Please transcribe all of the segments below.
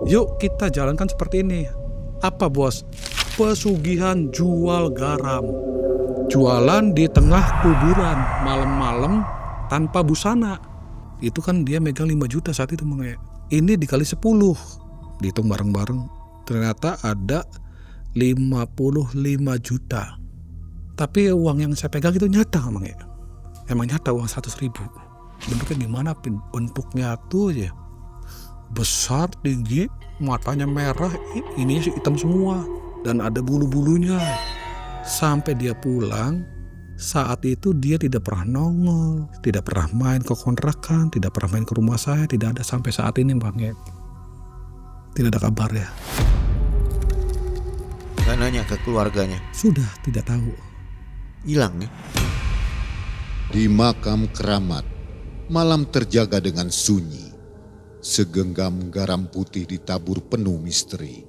Yuk kita jalankan seperti ini. Apa bos? Pesugihan jual garam. Jualan di tengah kuburan malam-malam tanpa busana. Itu kan dia megang 5 juta saat itu Mang. Ini dikali 10. Dihitung bareng-bareng. Ternyata ada 55 juta. Tapi uang yang saya pegang itu nyata Mang. Emang nyata uang 100 ribu. Bentuknya gimana? Bentuknya tuh ya besar, tinggi, matanya merah, ini hitam semua. Dan ada bulu-bulunya. Sampai dia pulang, saat itu dia tidak pernah nongol, tidak pernah main ke kontrakan, tidak pernah main ke rumah saya, tidak ada sampai saat ini Bang. Tidak ada kabar ya. Gak nanya ke keluarganya? Sudah tidak tahu. Hilang ya? Di makam keramat, malam terjaga dengan sunyi. Segenggam garam putih ditabur penuh misteri.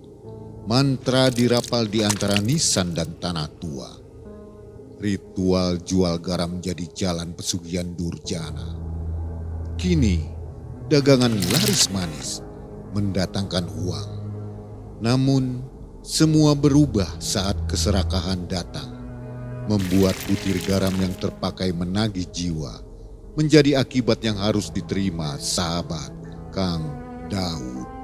Mantra dirapal di antara nisan dan tanah tua. Ritual jual garam jadi jalan pesugihan durjana. Kini, dagangan laris manis mendatangkan uang. Namun, semua berubah saat keserakahan datang. Membuat butir garam yang terpakai menagih jiwa menjadi akibat yang harus diterima sahabat Kang Daud.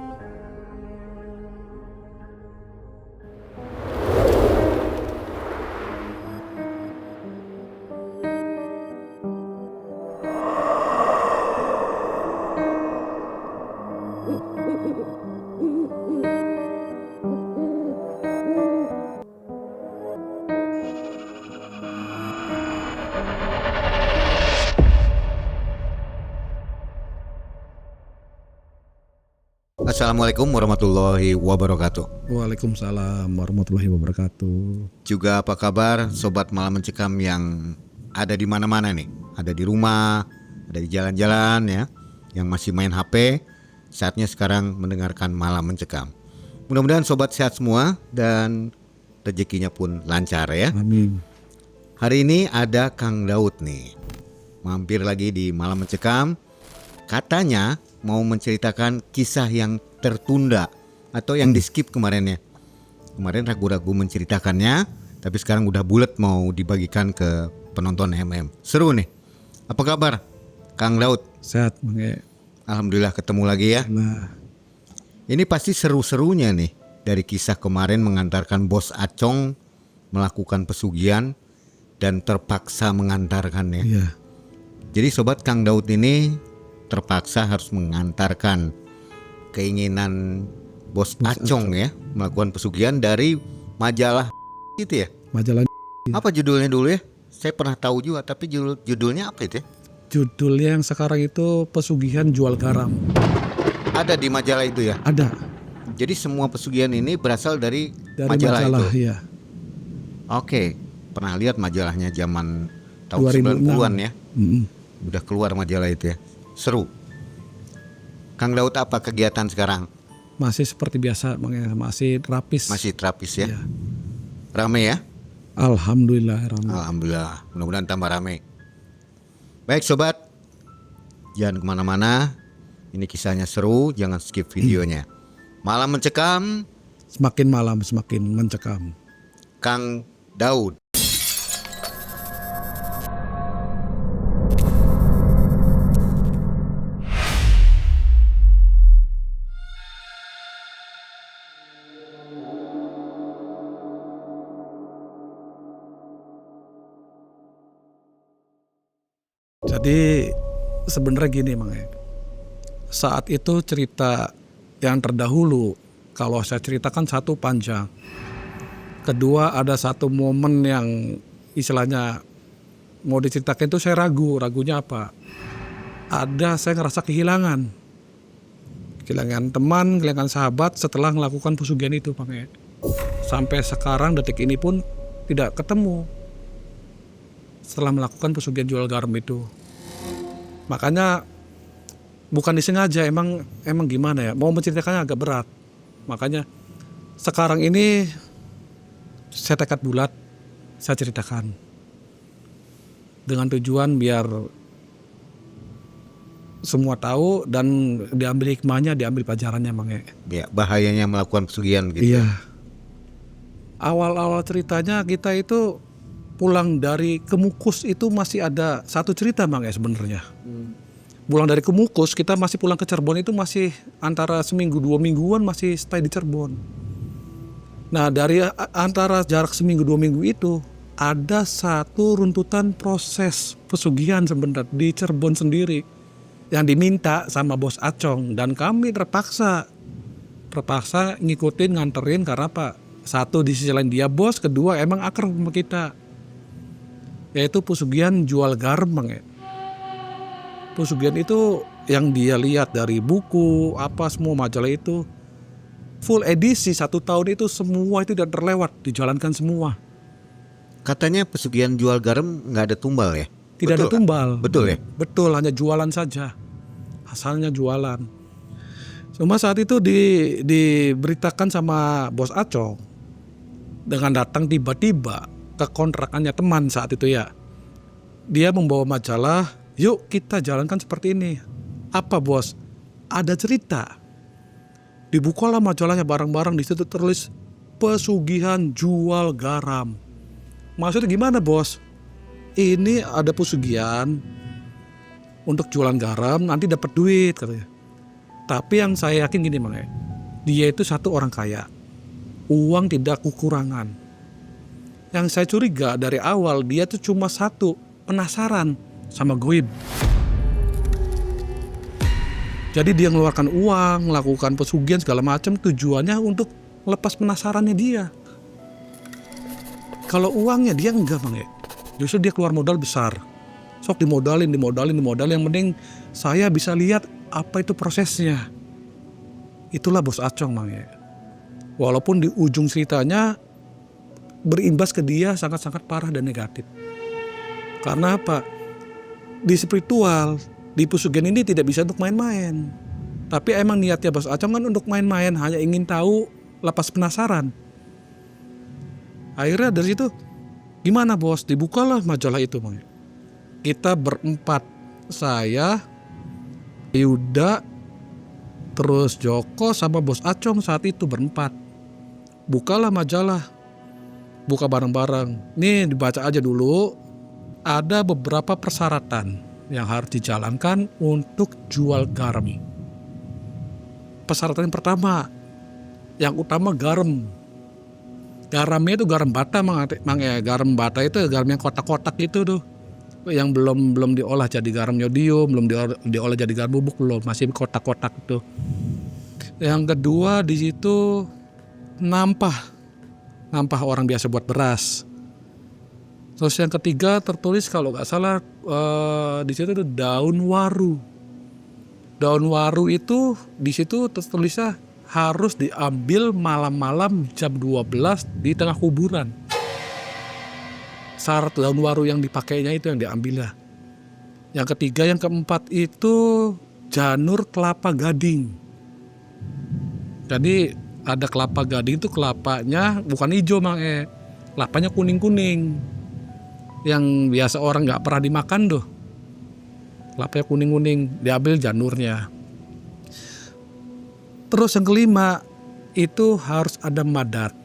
Assalamualaikum warahmatullahi wabarakatuh. Waalaikumsalam warahmatullahi wabarakatuh. Juga apa kabar sobat Malam Mencekam yang ada di mana-mana nih? Ada di rumah, ada di jalan-jalan ya, yang masih main HP. Saatnya sekarang mendengarkan Malam Mencekam. Mudah-mudahan sobat sehat semua dan rezekinya pun lancar ya. Amin. Hari ini ada Kang Daud nih, mampir lagi di Malam Mencekam. Katanya mau menceritakan kisah yang tertunda atau yang di skip kemarin ya. Kemarin ragu-ragu menceritakannya, tapi sekarang udah bulat mau dibagikan ke penonton MM. Seru nih. Apa kabar Kang Daud? Sehat Bang. Alhamdulillah ketemu lagi ya. Nah, Ini pasti seru-serunya nih dari kisah kemarin mengantarkan Bos Acong melakukan pesugihan dan terpaksa mengantarkannya. iya. Jadi sobat, Kang Daud ini terpaksa harus mengantarkan keinginan Bos Acong ya, melakukan pesugihan dari majalah itu ya. Majalah Apa judulnya dulu ya? Saya pernah tahu juga, tapi judulnya apa itu ya? judulnya yang sekarang itu pesugihan jual garam. Ada di majalah itu ya. Ada Jadi semua pesugihan ini berasal dari dari majalah itu. ya. Oke, pernah lihat majalahnya zaman tahun 2006. 90-an ya. Mm-mm. Udah keluar majalah itu ya. Seru. Kang Daud apa kegiatan sekarang? Masih seperti biasa Bang, masih terapis. Masih terapis ya? Iya. Rame ya? Alhamdulillah ramai. Alhamdulillah, mudah-mudahan tambah rame. Baik sobat, jangan kemana-mana. Ini kisahnya seru, jangan skip videonya. Malam Mencekam, Semakin malam semakin mencekam. Kang Daud. Jadi sebenarnya gini Bang. Saat itu cerita yang terdahulu, kalau saya ceritakan satu panjang. Kedua ada satu momen yang istilahnya mau diceritakan itu saya ragu. Ragunya apa? Saya ngerasa kehilangan. Kehilangan teman, kehilangan sahabat setelah melakukan pesugihan itu Bang. Sampai sekarang detik ini pun tidak ketemu setelah melakukan pesugihan jual garam itu. Makanya bukan disengaja, emang gimana ya, mau menceritakannya agak berat. Makanya sekarang ini saya tekad bulat, saya ceritakan dengan tujuan biar semua tahu dan diambil hikmahnya, diambil pelajarannya Mang. Ya, bahayanya melakukan pesugihan gitu. Iya. Awal-awal ceritanya kita itu pulang dari Kemukus itu masih ada satu cerita Mang sebenarnya. Pulang dari Kemukus kita masih pulang ke Cirebon itu masih antara seminggu 2 mingguan masih stay di Cirebon. Nah dari antara jarak seminggu 2 minggu itu ada satu runtutan proses pesugihan sebenarnya di Cirebon sendiri yang diminta sama bos Acong dan kami terpaksa ngikutin nganterin karena apa? Satu di sisi lain dia bos, kedua emang akrab sama kita. Yaitu pesugihan jual garam Bang. Pesugihan itu yang dia lihat dari buku apa semua majalah itu full edisi 1 tahun itu semua itu udah terlewat dijalankan semua. Katanya pesugihan jual garam nggak ada tumbal ya? Tidak Betul ada tumbal. Betul ya? Betul, hanya jualan saja. Asalnya jualan. Cuma saat itu diberitakan sama bos Acong dengan datang tiba-tiba ke kontrakannya teman saat itu ya. Dia membawa majalah, yuk kita jalankan seperti ini. Apa bos? Ada cerita. Dibukalah majalahnya barang-barang, di situ tertulis pesugihan jual garam. Maksudnya gimana bos? Ini ada pesugihan untuk jualan garam nanti dapat duit katanya. Tapi yang saya yakin gini Mang, dia itu satu orang kaya, uang tidak kekurangan. Yang saya curiga dari awal dia tuh cuma satu, penasaran sama goib. Jadi dia mengeluarkan uang, melakukan pesugihan segala macam tujuannya untuk lepas penasarannya dia. Kalau uangnya dia enggak Bang justru dia keluar modal besar. Sok dimodalin, yang penting saya bisa lihat apa itu prosesnya. Itulah bos Acong Bang Walaupun di ujung ceritanya berimbas ke dia sangat-sangat parah dan negatif. Karena apa? Di spiritual, di pesugihan ini tidak bisa untuk main-main. Tapi emang niatnya bos Acong kan untuk main-main, hanya ingin tahu, lepas penasaran. Akhirnya dari situ, gimana bos? Dibukalah majalah itu Bang Kita berempat, saya, Yuda, terus Joko sama bos Acong saat itu berempat. Bukalah majalah, buka bareng-bareng. Nih dibaca aja dulu, ada beberapa persyaratan yang harus dijalankan untuk jual garam. Persyaratan yang pertama, yang utama garam. Garamnya itu garam bata Mang garam bata itu garam yang kotak-kotak itu tuh. Yang belum diolah jadi garam yodium, belum diolah jadi garam bubuk, belum, masih kotak-kotak itu. Yang kedua di situ nampah orang biasa buat beras. Terus yang ketiga tertulis kalau nggak salah di situ itu daun waru. Daun waru itu di situ tertulisnya harus diambil malam-malam jam 12 di tengah kuburan. Syarat daun waru yang dipakainya itu yang diambil lah. Yang ketiga, yang keempat itu janur kelapa gading. Jadi ada kelapa gading itu kelapanya bukan hijau Mang kelapanya kuning-kuning. Yang biasa orang nggak pernah dimakan tuh. Kelapanya kuning-kuning, diambil janurnya. Terus yang kelima itu harus ada madat.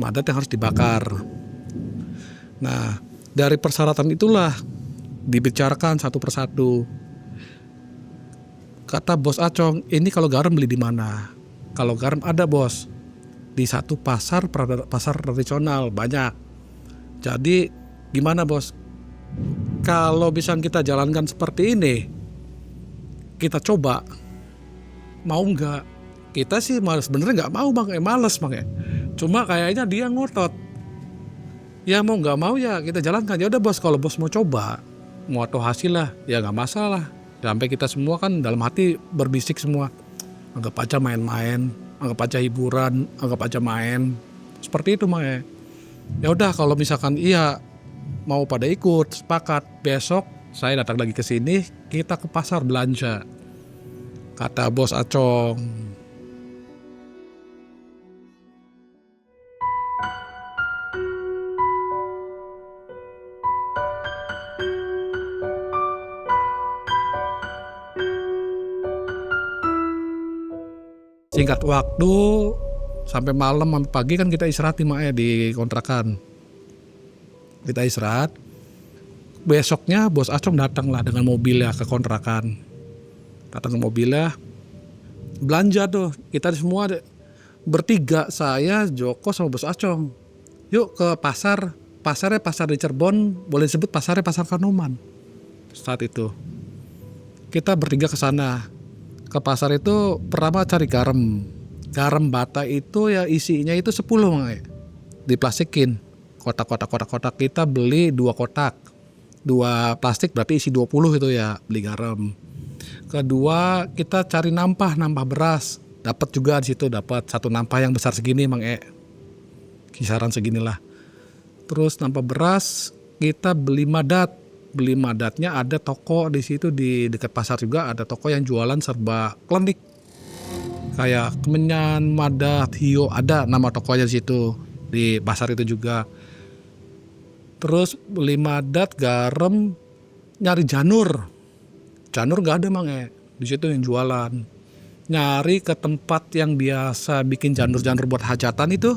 Madat yang harus dibakar. Nah, dari persyaratan itulah dibicarakan satu persatu. Kata bos Acong, ini kalau garam beli di mana? Kalau garam ada bos, di satu pasar tradisional banyak. Jadi gimana bos? Kalau bisa kita jalankan seperti ini, kita coba, mau nggak? Kita sih sebenarnya nggak mau Bang, males Bang Cuma kayaknya dia ngotot. Ya mau nggak mau ya kita jalankan. Ya udah bos, kalau bos mau coba, mau atau hasil lah, ya nggak masalah. Sampai kita semua kan dalam hati berbisik semua, anggap aja main-main, anggap aja hiburan, anggap aja main. Seperti itu Bang Ya udah kalau misalkan iya mau pada ikut, sepakat, besok saya datang lagi ke sini, kita ke pasar belanja. Kata bos Acong. Singkat waktu sampai malam sampai pagi kan kita istirahat nih Mak ya di kontrakan. Kita istirahat. Besoknya bos Acong datang lah dengan mobilnya ke kontrakan. Datang ke mobilnya, belanja tuh. Kita semua bertiga, saya, Joko sama bos Acong. Yuk ke pasar. Pasarnya pasar di Cirebon, boleh disebut pasarnya pasar Kanoman. Saat itu kita bertiga ke sana. Ke pasar itu pertama cari garam. Garam bata itu ya isinya itu 10 Mak. Diplastikin. Kotak kita beli 2 kotak. 2 plastik berarti isi 20 itu ya beli garam. Kedua kita cari nampah beras. Dapat juga di situ, dapat 1 nampah yang besar segini Mang. Kisaran seginilah. Terus nampah beras kita beli madat. Beli madatnya ada toko di situ di dekat pasar juga ada toko yang jualan serba klenik. Kayak Kemenyan, Madat, Hio ada nama tokonya di situ di pasar itu juga. Terus beli madat, garam, nyari janur. Janur nggak ada Mang. Di situ yang jualan. Nyari ke tempat yang biasa bikin janur-janur buat hajatan itu.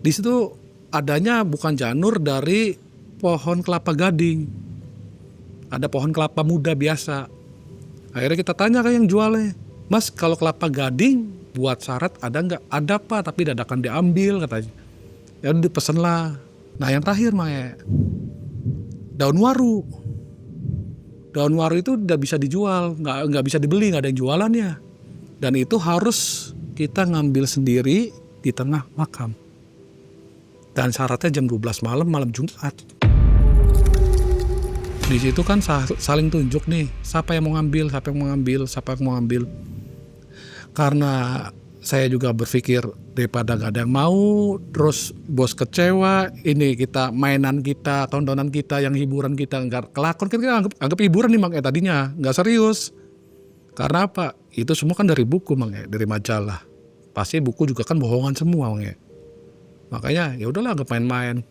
Di situ adanya bukan janur dari pohon kelapa gading. Ada pohon kelapa muda biasa. Akhirnya kita tanya ke yang jualnya, Mas kalau kelapa gading buat syarat ada nggak? Ada Pak, tapi dadakan diambil katanya. Ya udah dipesen lah. Nah yang terakhir Mae, daun waru. Daun waru itu udah bisa dijual, nggak bisa dibeli, nggak ada yang jualannya. Dan itu harus kita ngambil sendiri di tengah makam. Dan syaratnya jam 12 malam Jumat. Di situ kan saling tunjuk nih, siapa yang mau ngambil. Karena saya juga berpikir daripada gak ada yang mau, terus bos kecewa, ini kita mainan kita, tontonan kita, yang hiburan kita nggak kelakon, kan kita anggap hiburan nih Mang tadinya, nggak serius. Karena apa? Itu semua kan dari buku Mang dari majalah. Pasti buku juga kan bohongan semua Mang. Makanya ya udahlah anggap main-main.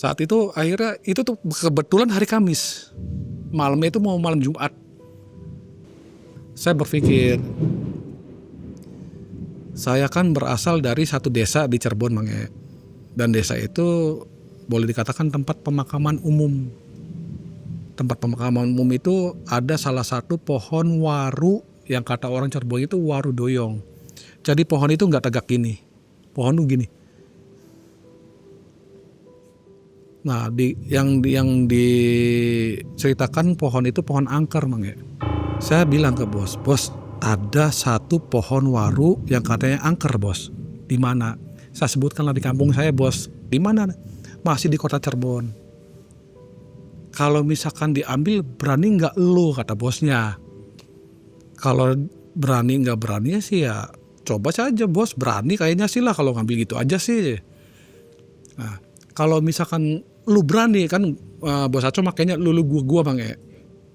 Saat itu akhirnya itu tuh kebetulan hari Kamis. Malamnya itu mau malam Jumat. Saya berpikir, saya kan berasal dari satu desa di Cirebon Mang. Dan desa itu boleh dikatakan tempat pemakaman umum. Tempat pemakaman umum itu ada salah satu pohon waru yang kata orang Cirebon itu waru doyong. Jadi pohon itu nggak tegak gini. Pohon tuh gini. Nah, yang diceritakan pohon itu pohon angker Mang. Saya bilang ke bos, ada satu pohon waru yang katanya angker bos. Di mana? Saya sebutkanlah di kampung saya bos. Di mana? Masih di kota Cirebon. Kalau misalkan diambil berani nggak lu kata bosnya. Kalau berani nggak berani sih ya coba saja bos, berani kayaknya sih lah kalau ngambil gitu aja sih. Nah, kalau misalkan lu berani kan bos Aco makanya lu gua Bang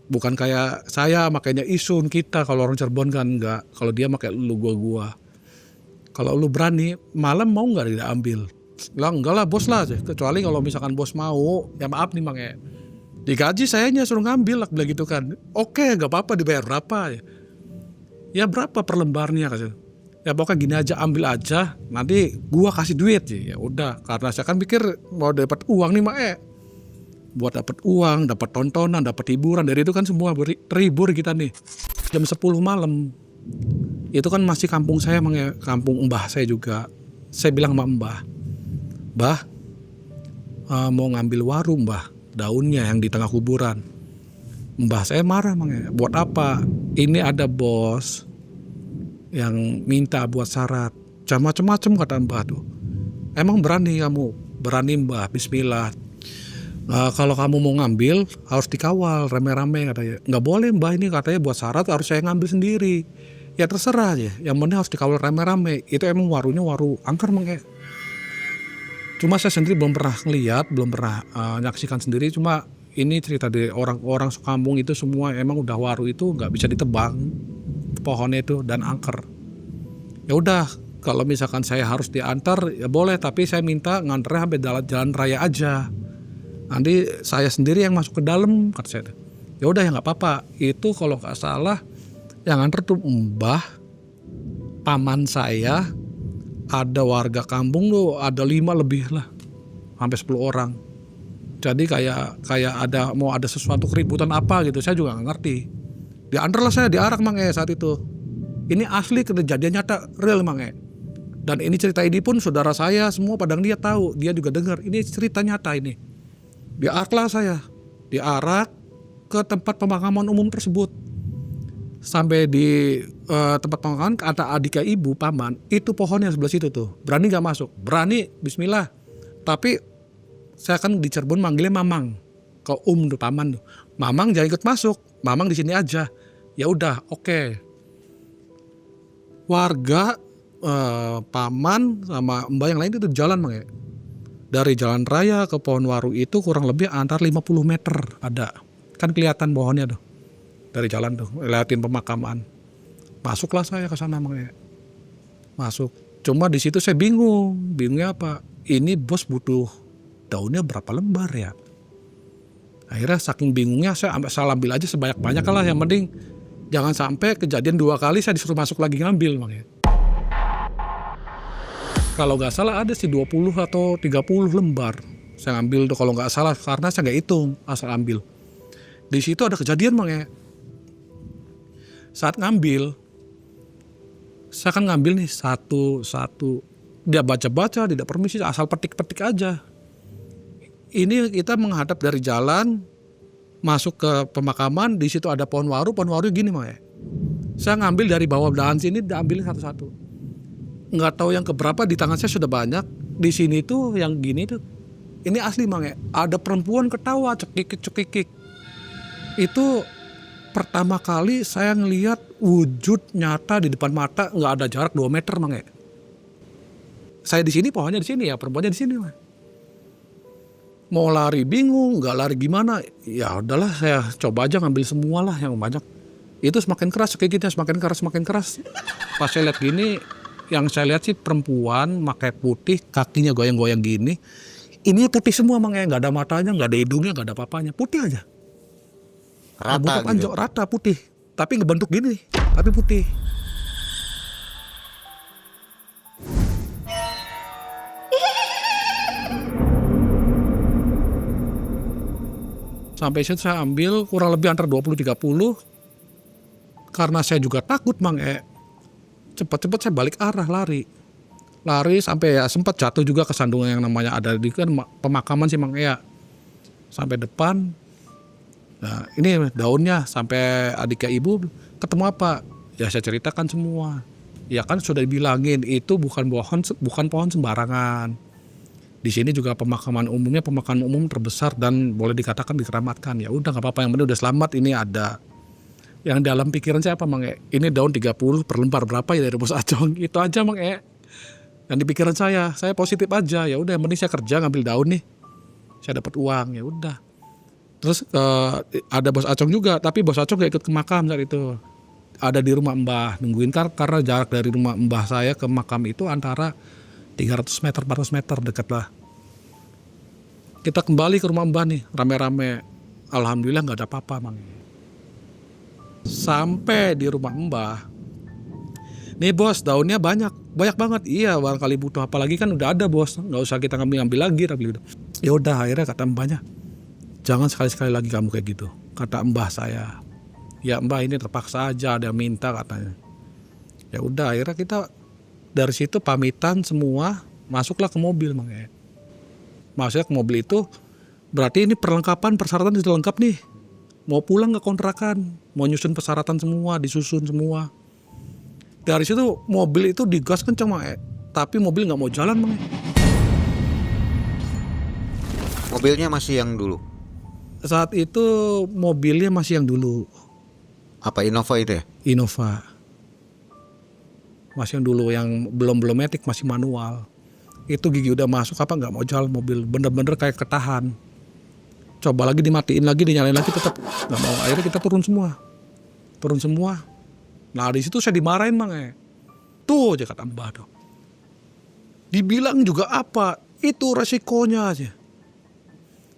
bukan kayak saya makanya isun kita kalau orang Cirebon kan enggak, kalau dia pakai lu gua. Kalau lu berani malam mau nggak diambil? Lah enggak lah bos lah, kecuali kalau misalkan bos mau ya maaf nih Bang digaji sayanya suruh ngambil lah bilang gitu kan. Oke nggak apa-apa, dibayar berapa ya berapa per lembarnya kasih. Ya pokoknya gini aja, ambil aja, nanti gua kasih duit ya udah. Karena saya kan pikir mau dapat uang nih Mak buat dapat uang, dapat tontonan, dapat hiburan, dari itu kan semua terhibur kita nih. Jam 10 malam itu kan masih kampung saya Mang kampung mbah saya juga. Saya bilang sama mbah mau ngambil waru mbah, daunnya yang di tengah kuburan. Mbah saya marah Mang buat apa? Ini ada bos yang minta buat syarat, macam-macam kata mbah tuh. Emang berani kamu? Berani mbah, bismillah. Kalau kamu mau ngambil harus dikawal rame-rame katanya. Nggak boleh mbah, ini katanya buat syarat harus saya ngambil sendiri. Ya terserah aja, yang penting harus dikawal rame-rame. Itu emang warunya waru angker Mang. Cuma saya sendiri belum pernah ngeliat, belum pernah nyaksikan sendiri. Cuma ini cerita dari orang-orang sekampung itu semua emang udah waru itu nggak bisa ditebang pohonnya itu dan angker. Ya udah, kalau misalkan saya harus diantar ya boleh, tapi saya minta nganternya sampai jalan raya aja. Nanti saya sendiri yang masuk ke dalam kata saya. Ya udah ya nggak apa-apa. Itu kalau nggak salah yang nganter tuh mbah paman saya, ada warga kampung tuh ada 5 lebih lah, sampai 10 orang. Jadi kayak ada sesuatu keributan apa gitu, saya juga nggak ngerti. Diantar lah saya, diarak Mang saat itu. Ini asli kejadian nyata, real Mang. Dan ini cerita ini pun saudara saya semua pada dia tahu, dia juga dengar. Ini cerita nyata ini. Diarak lah saya, diarak ke tempat pemakaman umum tersebut. Sampai di tempat pemakaman kata adik ibu paman, itu pohonnya sebelah situ tuh. Berani nggak masuk? Berani, bismillah. Tapi saya kan di Cirebon manggilnya Mamang. Ke tuh paman tuh. Mamang jangan ikut masuk. Mamang di sini aja. Ya udah, oke. Warga paman sama mbak yang lain itu jalan Mang. Dari jalan raya ke pohon waru itu kurang lebih antar 50 meter ada. Kan kelihatan pohonnya tuh. Dari jalan tuh, liatin pemakaman. Masuklah saya ke sana Mang. Masuk. Cuma di situ saya bingung. Bingungnya apa? Ini bos butuh daunnya berapa lembar ya? Akhirnya saking bingungnya saya ambil aja sebanyak-banyak lah. Yang penting jangan sampai kejadian 2 kali saya disuruh masuk lagi ngambil Mang. Kalau nggak salah ada sih 20 atau 30 lembar. Saya ambil tuh kalau nggak salah, karena saya nggak hitung, asal ambil. Di situ ada kejadian Mang. Saat ngambil, saya kan ngambil nih satu-satu. Dia baca-baca, tidak permisi, asal petik-petik aja. Ini kita menghadap dari jalan, masuk ke pemakaman, di situ ada pohon waru gini Mang. Saya ngambil dari bawah dahan sini, diambilin satu-satu. Nggak tahu yang keberapa, di tangan saya sudah banyak. Di sini tuh yang gini tuh, ini asli Mang. Ada perempuan ketawa, cekikik. Itu pertama kali saya ngelihat wujud nyata di depan mata, nggak ada jarak 2 meter Mang. Saya di sini, pohonnya di sini ya, perempuannya di sini Mang. Mau lari bingung, nggak lari gimana? Ya udahlah, saya coba aja ngambil semua lah yang banyak. Itu semakin keras, kayak gitu semakin keras. Pas saya lihat gini, yang saya lihat sih perempuan pakai putih, kakinya goyang-goyang gini. Ini putih semua Mang, nggak ada matanya, nggak ada hidungnya, nggak ada apa-apanya, putih aja. Rata gitu. Panjang, rata putih, tapi ngebentuk gini, tapi putih. Sampai situ saya ambil kurang lebih antara 20-30. Karena saya juga takut Mang. Cepat-cepat saya balik arah, lari sampai ya sempat jatuh juga ke sandungan yang namanya ada di kan pemakaman sih Mang. Sampai depan. Nah ini daunnya, sampai adik ibu ketemu apa? Ya saya ceritakan semua. Ya kan sudah dibilangin itu bukan pohon sembarangan. Di sini juga pemakaman umum terbesar dan boleh dikatakan dikeramatkan. Ya udah nggak apa-apa, yang penting udah selamat, ini ada. Yang dalam pikiran saya apa Mang? Ini daun 30 per lembar berapa ya dari Bos Acong? Itu aja Mang. Yang di pikiran saya positif aja. Ya udah, yang penting saya kerja ngambil daun nih, saya dapat uang, ya udah. Terus ada Bos Acong juga, tapi Bos Acong gak ikut ke makam saat itu. Ada di rumah Mbah, nungguin karena jarak dari rumah Mbah saya ke makam itu antara 300 meter, 400 meter, dekat lah. Kita kembali ke rumah Mbah nih, rame-rame. Alhamdulillah gak ada apa-apa Mang. Sampai di rumah Mbah, nih bos, daunnya banyak banget. Iya, barangkali butuh apa lagi kan udah ada bos, nggak usah kita ngambil lagi. Ya udah, akhirnya kata mbahnya, jangan sekali-sekali lagi kamu kayak gitu, kata mbah saya. Ya mbah, ini terpaksa aja, ada yang minta katanya. Ya udah, akhirnya kita dari situ pamitan semua, masuklah ke mobil Mang. Masuknya ke mobil itu berarti ini persyaratan sudah lengkap nih. Mau pulang ke kontrakan, mau nyusun persyaratan semua, disusun semua. Dari situ mobil itu digas kencang Mang. Tapi mobil nggak mau jalan Mang. Mobilnya masih yang dulu? Saat itu mobilnya masih yang dulu. Apa Innova itu ya? Innova. Masih yang dulu, yang belum matic, masih manual. Itu gigi udah masuk apa nggak mau jalan mobil, bener-bener kayak ketahan. Coba lagi dimatiin lagi, dinyalain lagi tetap nggak mau. Akhirnya kita turun semua. Nah di situ saya dimarahin Mang. Tuh aja kata mbah dong. Dibilang juga apa? Itu resikonya aja.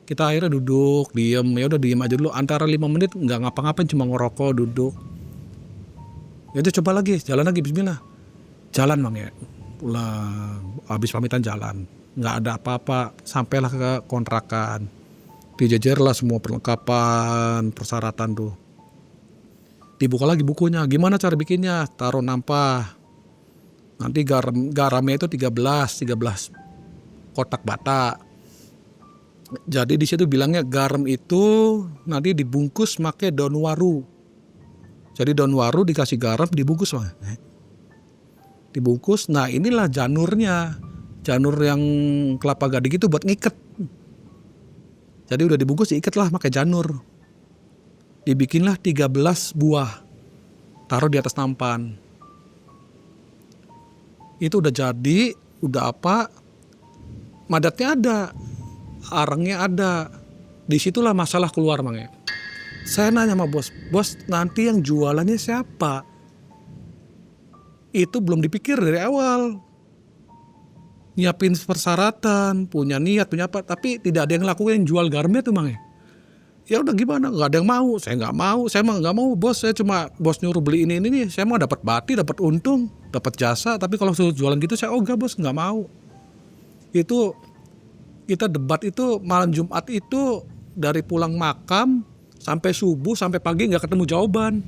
Kita akhirnya duduk, diem. Ya udah diem aja dulu. Antara 5 menit nggak ngapa-ngapain, cuma ngerokok, duduk. Ya udah coba lagi, jalan lagi, bismillah. Jalan Mang ya. Pulang, habis pamitan jalan. Nggak ada apa-apa, sampailah ke kontrakan. Dijejerlah semua perlengkapan, persyaratan tuh. Dibuka lagi bukunya, gimana cara bikinnya? Taruh nampah. Nanti garamnya itu 13 kotak bata. Jadi di situ bilangnya garam itu nanti dibungkus pakai daun waru. Jadi daun waru dikasih garam dibungkus Bang. Dibungkus. Nah, inilah janurnya. Janur yang kelapa gading itu buat ngiket. Jadi udah dibungkus diikat lah pakai janur. Dibikinlah 13 buah. Taruh di atas nampan. Itu udah jadi, udah apa? Madatnya ada. Arangnya ada. Disitulah masalah keluar Mang ya. Saya nanya sama bos, bos nanti yang jualannya siapa? Itu belum dipikir dari awal. Nyiapin persyaratan, punya niat, punya apa, tapi tidak ada yang lakuin jual garamnya tuh Mang ya. Ya udah gimana, nggak ada yang mau, saya nggak mau, saya mah nggak mau bos, saya cuma bos nyuruh beli ini nih, saya mau dapat bati, dapat untung, dapat jasa, tapi kalau suruh jualan gitu saya ogah bos, nggak mau. Itu kita debat itu malam Jumat itu dari pulang makam sampai subuh sampai pagi nggak ketemu jawaban.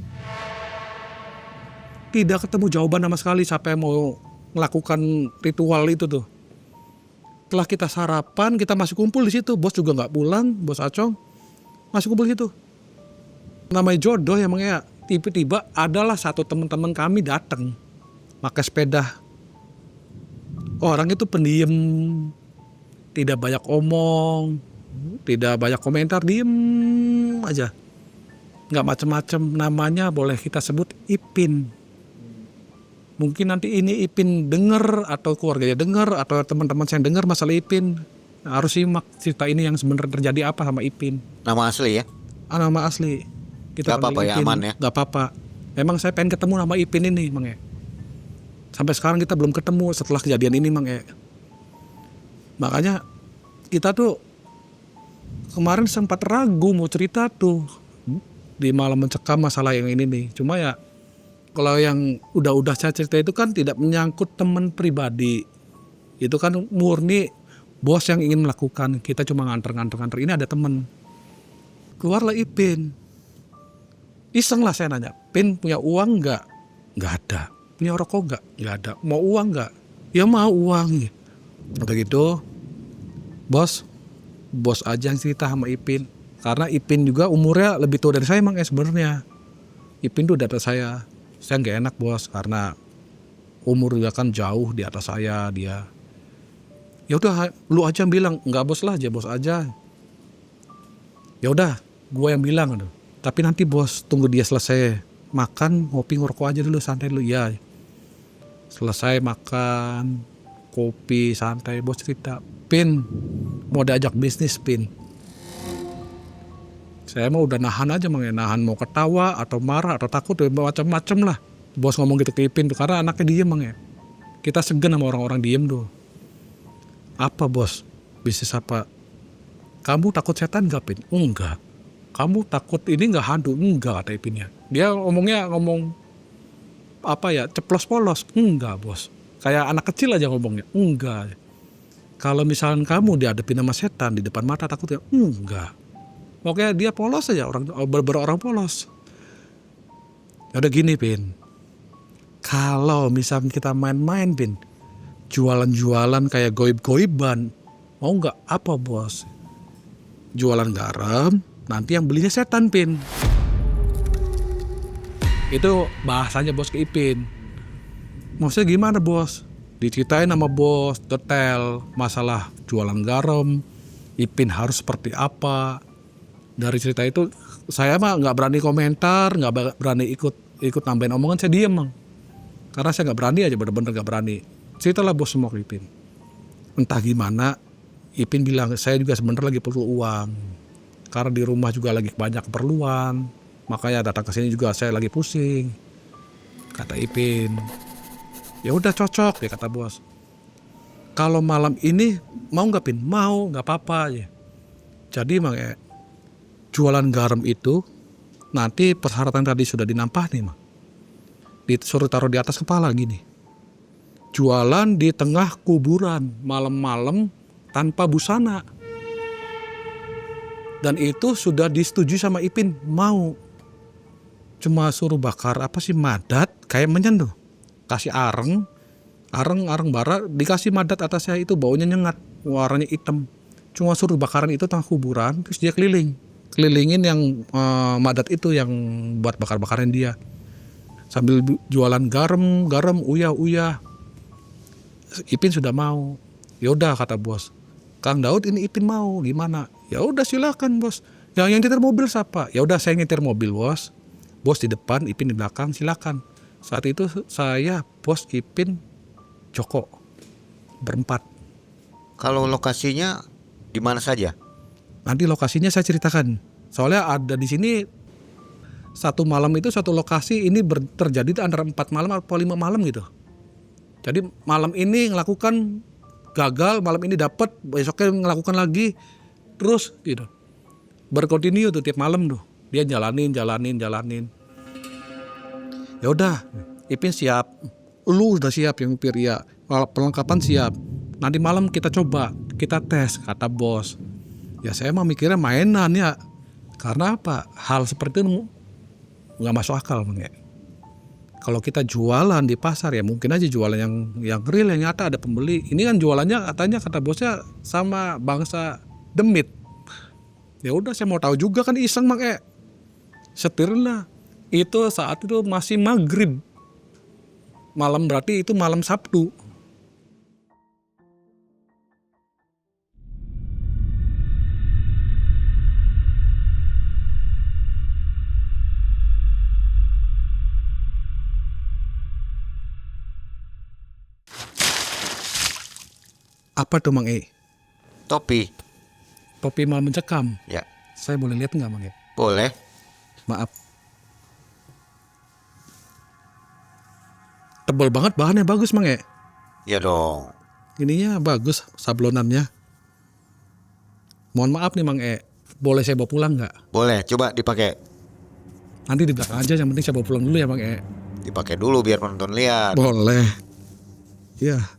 Tidak ketemu jawaban sama sekali siapa yang mau melakukan ritual itu tuh. Setelah kita sarapan, kita masih kumpul di situ. Bos juga nggak pulang, bos Acong masih kumpul di situ. Namanya jodoh ya Mang ya. Tiba-tiba adalah satu teman-teman kami datang pakai sepeda. Orang itu pendiam, tidak banyak omong, tidak banyak komentar, diem aja. Nggak macem-macem, namanya boleh kita sebut Ipin. Mungkin nanti ini Ipin denger atau keluarganya denger atau teman-teman saya denger masalah Ipin. Harus simak cerita ini yang sebenarnya terjadi apa sama Ipin. Nama asli ya? Nama asli. Gak apa-apa ya, aman ya? Gak apa-apa. Memang saya pengen ketemu nama Ipin ini Mang ya. Sampai sekarang kita belum ketemu setelah kejadian ini Mang ya. Makanya kita tuh kemarin sempat ragu mau cerita tuh di malam mencekam masalah yang ini nih. Cuma ya kalau yang udah saya cerita itu kan tidak menyangkut teman pribadi. Itu kan murni bos yang ingin melakukan. Kita cuma nganter. Ini ada teman. Keluarlah Ipin. Iseng lah saya nanya, Pin punya uang nggak? Nggak ada. Punya rokok nggak? Nggak ada. Mau uang nggak? Ya mau uang. Udah gitu, bos aja yang cerita sama Ipin. Karena Ipin juga umurnya lebih tua dari saya emang sebenarnya. Ipin tuh di atas saya. Saya nggak enak bos karena umur juga kan jauh di atas saya dia. Ya udah lu aja yang bilang, nggak bos lah aja bos aja. Ya udah, gue yang bilang aduh. Tapi nanti bos tunggu dia selesai makan, ngopi ngerokok aja dulu santai dulu ya. Selesai makan, kopi santai bos cerita, Pin mau diajak bisnis Pin. Saya mau udah nahan aja nahan mau ketawa atau marah atau takut macam-macam lah. Bos ngomong gitu ke Ipin tuh karena anaknya diem Mang ya. Kita segan sama orang-orang diem tuh. Apa bos? Bisnis apa? Kamu takut setan gak Pin? Enggak. Kamu takut ini gak hantu? Enggak kata Ipinnya. Dia ngomong apa ya, ceplos polos. Enggak bos. Kayak anak kecil aja ngomongnya. Enggak. Kalau misalnya kamu dihadapin sama setan di depan mata takutnya? Enggak. Pokoknya dia polos aja, orang polos. Ya udah gini Pin. Kalau misalnya kita main-main Pin, jualan-jualan kayak goib-goiban, mau nggak? Apa bos? Jualan garam, nanti yang belinya setan Pin. Itu bahasanya bos ke Ipin. Maksudnya gimana bos? Diceritain sama bos detail masalah jualan garam, Ipin harus seperti apa. Dari cerita itu saya mah nggak berani komentar, nggak berani ikut nambahin omongan, saya diem Mang. Karena saya nggak berani aja, bener-bener nggak berani. Ceritalah bos semua ke Ipin. Entah gimana, Ipin bilang saya juga sebentar lagi perlu uang. Karena di rumah juga lagi banyak keperluan, makanya datang ke sini juga saya lagi pusing. Kata Ipin. Ya udah cocok ya kata bos. Kalau malam ini mau nggak Pin? Mau, nggak apa-apa aja. Jadi Mang ya, jualan garam itu nanti persyaratan tadi sudah dinampah nih Mang. Disuruh taruh di atas kepala gini. jualan di tengah kuburan malam-malam tanpa busana. Dan itu sudah disetujui sama Ipin, mau. Cuma suruh bakar apa sih, madat kayak menyan tuh. Kasih areng bara, dikasih madat atasnya, itu baunya nyengat, warnanya hitam. Cuma suruh bakaran itu tengah kuburan, terus dia kelilingin yang madat itu yang buat bakar-bakaran dia. Sambil jualan garam uyah. Ipin sudah mau. Yaudah kata bos, Kang Daud ini Ipin mau, gimana? Ya udah silakan bos. Yang nyetir mobil siapa? Ya udah saya nyetir mobil bos. Bos di depan, Ipin di belakang, silakan. Saat itu saya, bos, Ipin, Joko, berempat. Kalau lokasinya di mana saja? Nanti lokasinya saya ceritakan. Soalnya ada di sini satu malam itu satu lokasi ini terjadi antara 4 malam atau 5 malam gitu. Jadi malam ini ngelakukan gagal, malam ini dapat, besoknya ngelakukan lagi, terus gitu. Berkontinu tuh tiap malam tuh. Dia jalanin. Ya udah, Ipin siap. Lu udah siap yang Piria. Perlengkapan siap. Nanti malam kita coba, kita tes, kata bos. Ya saya mah mikirnya mainan ya. Karena apa? Hal seperti itu nggak masuk akal, ya. Kalau kita jualan di pasar ya mungkin aja jualan yang real, yang nyata, ada pembeli. Ini kan jualannya katanya kata bosnya sama bangsa demit. Ya udah saya mau tahu juga kan, iseng makanya setir lah. Itu saat itu masih maghrib. Malam berarti itu malam Sabtu. Apa tuh Mang E? Topi. Topi malam mencekam. Ya. Saya boleh lihat nggak Mang E? Boleh. Maaf. Tebal banget, bahannya bagus Mang E. Ya dong. Ininya bagus, sablonannya. Mohon maaf nih Mang E, boleh saya bawa pulang nggak? Boleh, coba dipakai. Nanti di belakang aja, yang penting saya bawa pulang dulu ya Mang E. Dipakai dulu biar penonton lihat. Boleh. Iya.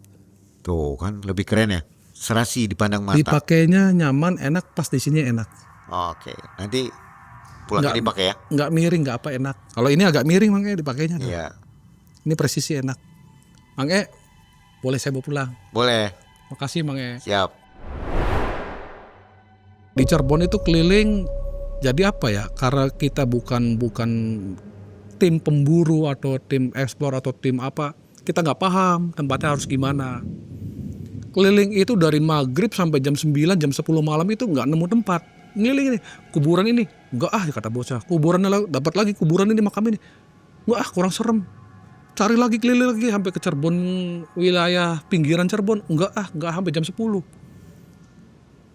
Tuh kan lebih keren ya. Serasi dipandang mata. Dipakainya nyaman, enak, pas di sini enak. Oke, nanti pulang dipakai ya. Nggak miring, nggak apa, enak. Kalau ini agak miring Mang E dipakainya. Iya. Ini presisi enak. Mang E, boleh saya bawa pulang? Boleh. Makasih Mang E. Siap. Di Cirebon itu keliling, jadi apa ya? Karena kita bukan tim pemburu atau tim eksplor atau tim apa, kita nggak paham tempatnya harus gimana. Keliling itu dari maghrib sampai jam 9, jam 10 malam itu nggak nemu tempat. Ngeliling ini, kuburan ini, nggak kata bocah. Kuburannya dapat lagi, kuburan ini, makam ini, nggak kurang serem. Cari lagi, keliling lagi sampai ke Cirebon, wilayah pinggiran Cirebon, nggak sampai jam 10.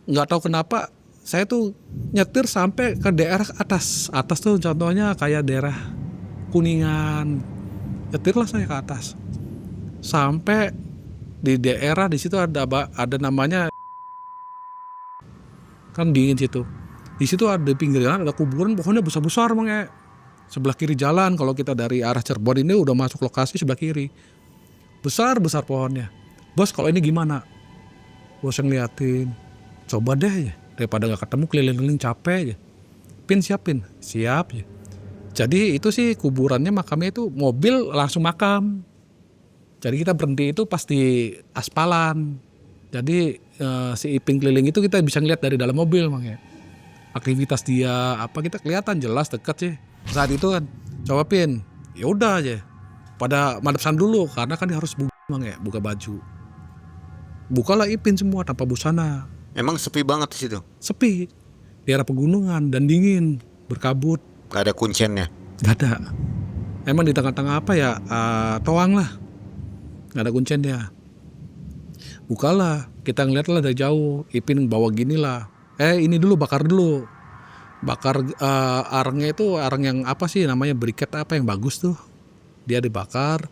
Nggak tahu kenapa saya tuh nyetir sampai ke daerah atas tuh, contohnya kayak daerah Kuningan. Nyetirlah saya ke atas sampai di daerah di situ ada namanya, kan dingin situ. Di situ ada pinggir jalan, ada kuburan, pohonnya besar-besar Mang E. Sebelah kiri jalan, kalau kita dari arah Cirebon ini udah masuk lokasi sebelah kiri. Besar-besar pohonnya. Bos, kalau ini gimana? Bos yang liatin. Coba deh ya, daripada gak ketemu keliling-keliling capek aja. Pin siapin, siap ya. Jadi itu sih kuburannya, makamnya itu mobil langsung makam. Jadi kita berhenti itu pas di aspalan. Jadi si Ipin keliling itu kita bisa ngeliat dari dalam mobil Mang ya. Aktivitas dia apa kita kelihatan jelas dekat sih. Saat itu kan coba Pin, ya udah aja. Pada madepsan dulu karena kan dia harus Mang ya, buka baju. Bukalah Ipin semua tanpa busana. Emang sepi banget di situ. Sepi. Daerah pegunungan dan dingin, berkabut. Gak ada kuncennya. Gak ada. Emang di tengah-tengah apa ya, toang lah. Gak ada kuncen dia. Bukalah, kita ngeliat lah dari jauh. Ipin bawa gini lah. Ini dulu, bakar dulu. Bakar arengnya itu, areng yang apa sih namanya, briket apa yang bagus tuh. Dia dibakar.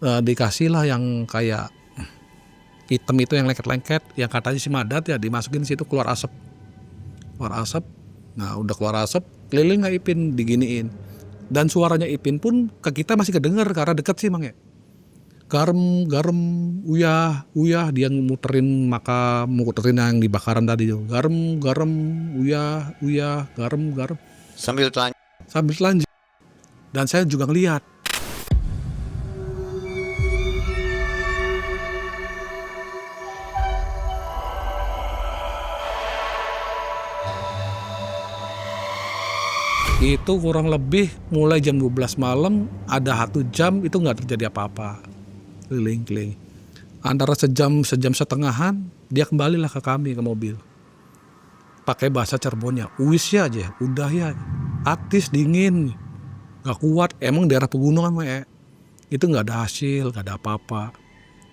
Dikasih lah yang kayak hitam itu yang lengket-lengket. Yang katanya si madat ya, dimasukin situ keluar asap. Nah udah keluar asap, keliling lah Ipin diginiin. Dan suaranya Ipin pun ke kita masih kedenger karena deket sih Mang ya. garam, garam, uyah, uyah, dia muterin yang dibakaran tadi tuh. Garam, garam, uyah, uyah, garam, garam. Sambil Telanjang. Dan saya juga ngelihat. Itu kurang lebih mulai jam 12 malam, ada 1 jam itu nggak terjadi apa-apa. Keliling-keliling. Antara sejam setengahan, dia kembalilah ke kami, ke mobil. Pakai bahasa Cirebonnya, uis ya aja, udah ya. Atis, dingin, nggak kuat. Emang daerah pegunungan mah itu nggak ada hasil, nggak ada apa-apa.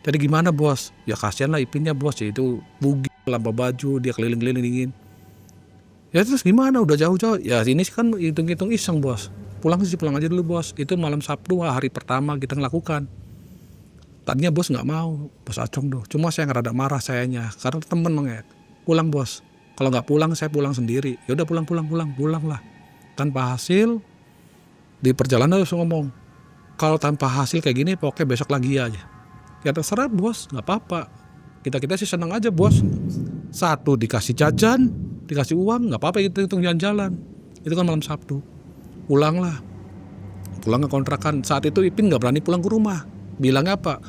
Jadi gimana bos? Ya kasihan lah Ipinnya bos, ya itu bugil, lamba baju, dia keliling-keliling dingin. Ya terus gimana, udah jauh-jauh. Ya ini sih kan hitung-hitung iseng bos. Pulang aja dulu bos. Itu malam Sabtu hari pertama kita ngelakukan. Tadinya bos nggak mau, bos Acong tuh. Cuma saya ngerada marah sayanya, karena temen mengek. Pulang bos. Kalau nggak pulang saya pulang sendiri. Ya udah pulang lah. Tanpa hasil, di perjalanan harus ngomong. Kalau tanpa hasil kayak gini, pokoknya besok lagi aja. Ya terserah bos, nggak apa-apa. Kita sih senang aja bos. 1 dikasih jajan, dikasih uang, nggak apa-apa, kita hitung jalan-jalan. Itu kan malam Sabtu. Pulang ke kontrakan. Saat itu Ipin nggak berani pulang ke rumah. Bilangnya apa?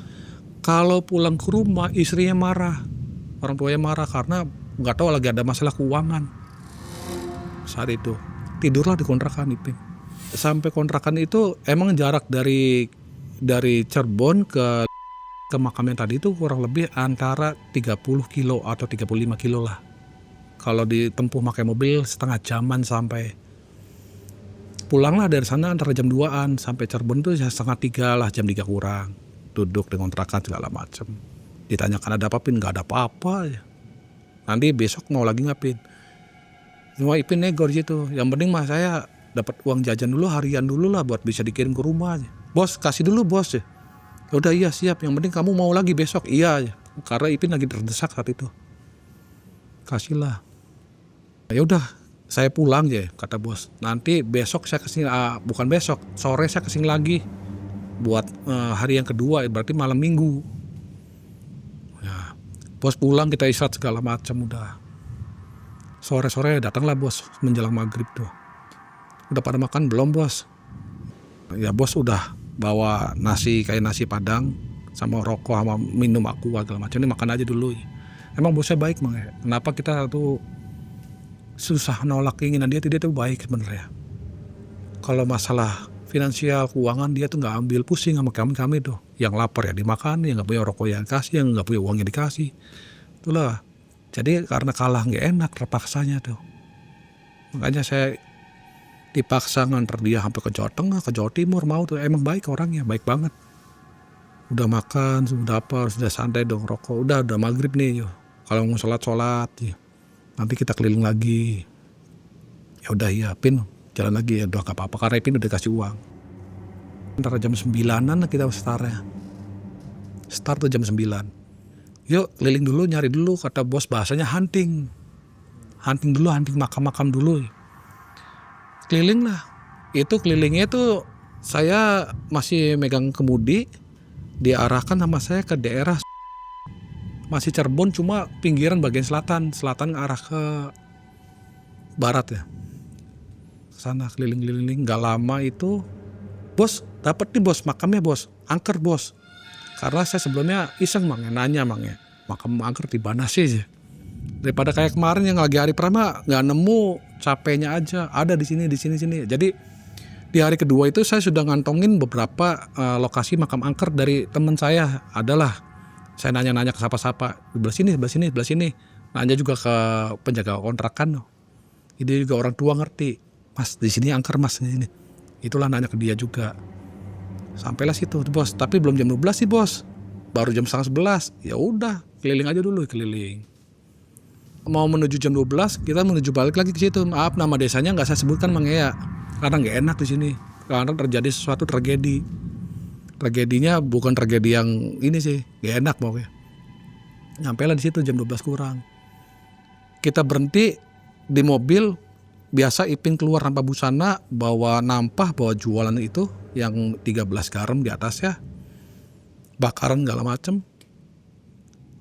Kalau pulang ke rumah istrinya marah, orang tuanya marah karena nggak tahu lagi ada masalah keuangan. Saat itu tidurlah di kontrakan Ipin. Sampai kontrakan itu emang jarak dari Cirebon ke makamnya tadi itu kurang lebih antara 30 kilo atau 35 kilo lah. Kalau ditempuh pakai mobil setengah jaman sampai. Pulanglah dari sana antara jam 2-an sampai Cirebon tuh setengah 3 lah, jam 3 kurang. Duduk di kontrakan segala macem. Ditanyakan ada apa Pin, nggak ada apa-apa ya. Nanti besok mau lagi ngapin. Cuma Ipin negor gitu. Yang penting mah saya dapat uang jajan dulu, harian dulu lah buat bisa dikirim ke rumah aja. Bos kasih dulu bos ya. Ya udah iya siap, yang penting kamu mau lagi besok. Iya ya. Karena Ipin lagi terdesak saat itu. Kasihlah. Ya udah, saya pulang ya kata bos. Nanti besok saya kesini, bukan besok, sore saya kesini lagi buat hari yang kedua, berarti malam minggu. Ya, bos pulang kita istirahat segala macam udah. Sore-sore datanglah bos menjelang maghrib tuh. Udah pada makan belum bos? Ya bos udah bawa nasi kayak nasi Padang sama rokok sama minum aqua segala macam. Ini makan aja dulu. Emang bosnya baik Mang ya. Kenapa kita tuh susah nolak keinginan dia tuh baik sebenarnya. Kalau masalah finansial keuangan dia tuh nggak ambil pusing sama kami tuh. Yang lapar ya dimakan, yang nggak punya rokok yang kasih, yang nggak punya uang yang dikasih. Itulah. Jadi karena kalah nggak enak terpaksanya tuh. Makanya saya dipaksa nganter dia sampai ke Jawa Tengah, ke Jawa Timur mau tuh. Emang baik orangnya, baik banget. Udah makan, sudah apa, sudah santai dong rokok. Udah maghrib nih yo. Kalau mau sholat ya. Nanti kita keliling lagi. Ya udah iya Pin, jalan lagi ya udah gak apa-apa karena Pin udah kasih uang. Antara jam 9-an kita startnya. Start tuh jam 9. Yuk keliling dulu, nyari dulu, kata bos bahasanya hunting. Hunting dulu, hunting makam-makam dulu. Keliling lah. Itu kelilingnya tuh saya masih megang kemudi, diarahkan sama saya ke daerah masih Cirebon cuma pinggiran bagian selatan arah ke barat ya. Sana keliling-keliling nggak lama itu bos dapat nih bos makamnya bos, angker bos. Karena saya sebelumnya iseng Mang, nanya Mang ya, makam angker di mana sih? Daripada kayak kemarin yang lagi hari pertama nggak nemu, capeknya aja ada di sini. Jadi di hari kedua itu saya sudah ngantongin beberapa lokasi makam angker dari teman saya. Adalah saya nanya-nanya ke siapa-siapa, sebelah sini. Nanya juga ke penjaga kontrakan. Dia juga orang tua ngerti. Mas di sini angker mas ini. Itulah nanya ke dia juga. Sampailah situ bos. Tapi belum jam 12 sih bos. Baru jam 10:30. Ya udah keliling aja dulu keliling. Mau menuju jam 12 kita menuju balik lagi ke situ. Maaf nama desanya nggak saya sebutkan Mang ya. Karena nggak enak di sini. Karena terjadi sesuatu tragedi. Tragedinya bukan tragedi yang ini sih, gak enak pokoknya. Nyampelah di situ jam 12 kurang. Kita berhenti di mobil, biasa Ipin keluar tanpa busana, bawa nampah, bawa jualan itu yang 13 garam di atasnya. bakaran segala macem.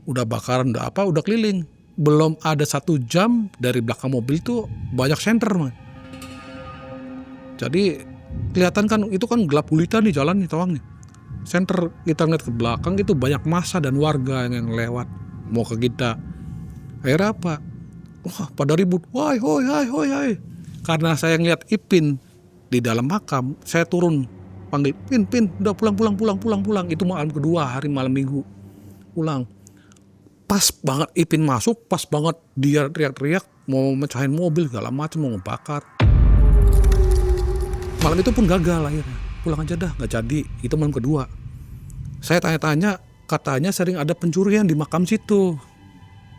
Udah bakaran, udah keliling. Belum ada 1 jam dari belakang mobil tuh banyak senter, man. Jadi kelihatan kan, itu kan gelap gulita nih jalan nih, tawang nih. Senter kita ngeliat ke belakang itu banyak massa dan warga yang lewat mau ke kita. Akhirnya apa? Wah, pada ribut. Woi. Karena saya ngeliat Ipin di dalam makam, saya turun panggil, Pin, udah pulang. Itu malam kedua, malam minggu. Pulang. Pas banget Ipin masuk, pas banget dia teriak-teriak mau mecahin mobil segala macam, mau ngebakar. Malam itu pun gagal akhirnya. Pulang aja dah, nggak jadi. Itu malam kedua. Saya tanya-tanya, katanya sering ada pencurian di makam situ.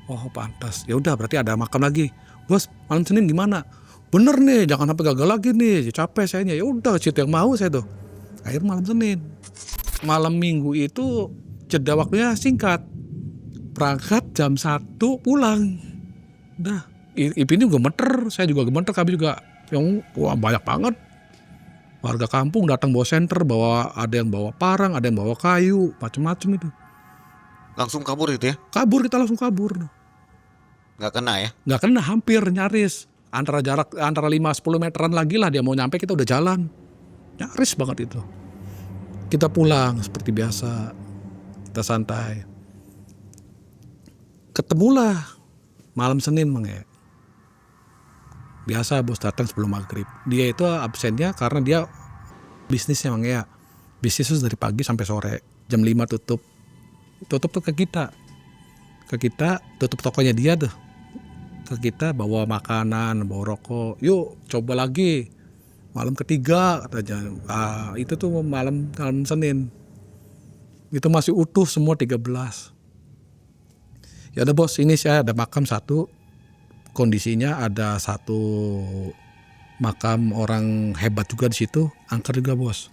Oh, pantas. Ya udah, berarti ada makam lagi. Bos, malam Senin gimana? Bener nih, jangan sampai gagal lagi nih. Capek sayanya. Ya udah, situ yang mau saya tuh. Akhirnya malam Senin. Malam Minggu itu jeda waktunya singkat. Berangkat jam 1 pulang. Udah, Ipin juga gemeter, saya juga gemeter, kami juga. Yang wah, banyak banget. Warga kampung datang bawa senter, ada yang bawa parang, ada yang bawa kayu, macem-macem itu. Langsung kabur itu ya? Kita langsung kabur. Nggak kena ya? Nggak kena, hampir nyaris. Antara 5-10 meteran lagi lah dia mau nyampe, kita udah jalan. Nyaris banget itu. Kita pulang seperti biasa. Kita santai. Ketemulah malam Senin, Mang ya. Biasa bos datang sebelum maghrib. Dia itu absennya karena dia bisnisnya, Mang ya. Bisnis itu dari pagi sampai sore. Jam 5 tutup. Tutup tuh ke kita. Tutup tokonya dia tuh. Ke kita bawa makanan, bawa rokok. Yuk coba lagi. Malam ketiga katanya. Itu tuh malam Senin. Itu masih utuh semua 13. Ya udah bos, ini saya ada makam 1. Kondisinya ada 1 makam orang hebat juga di situ, angker juga bos.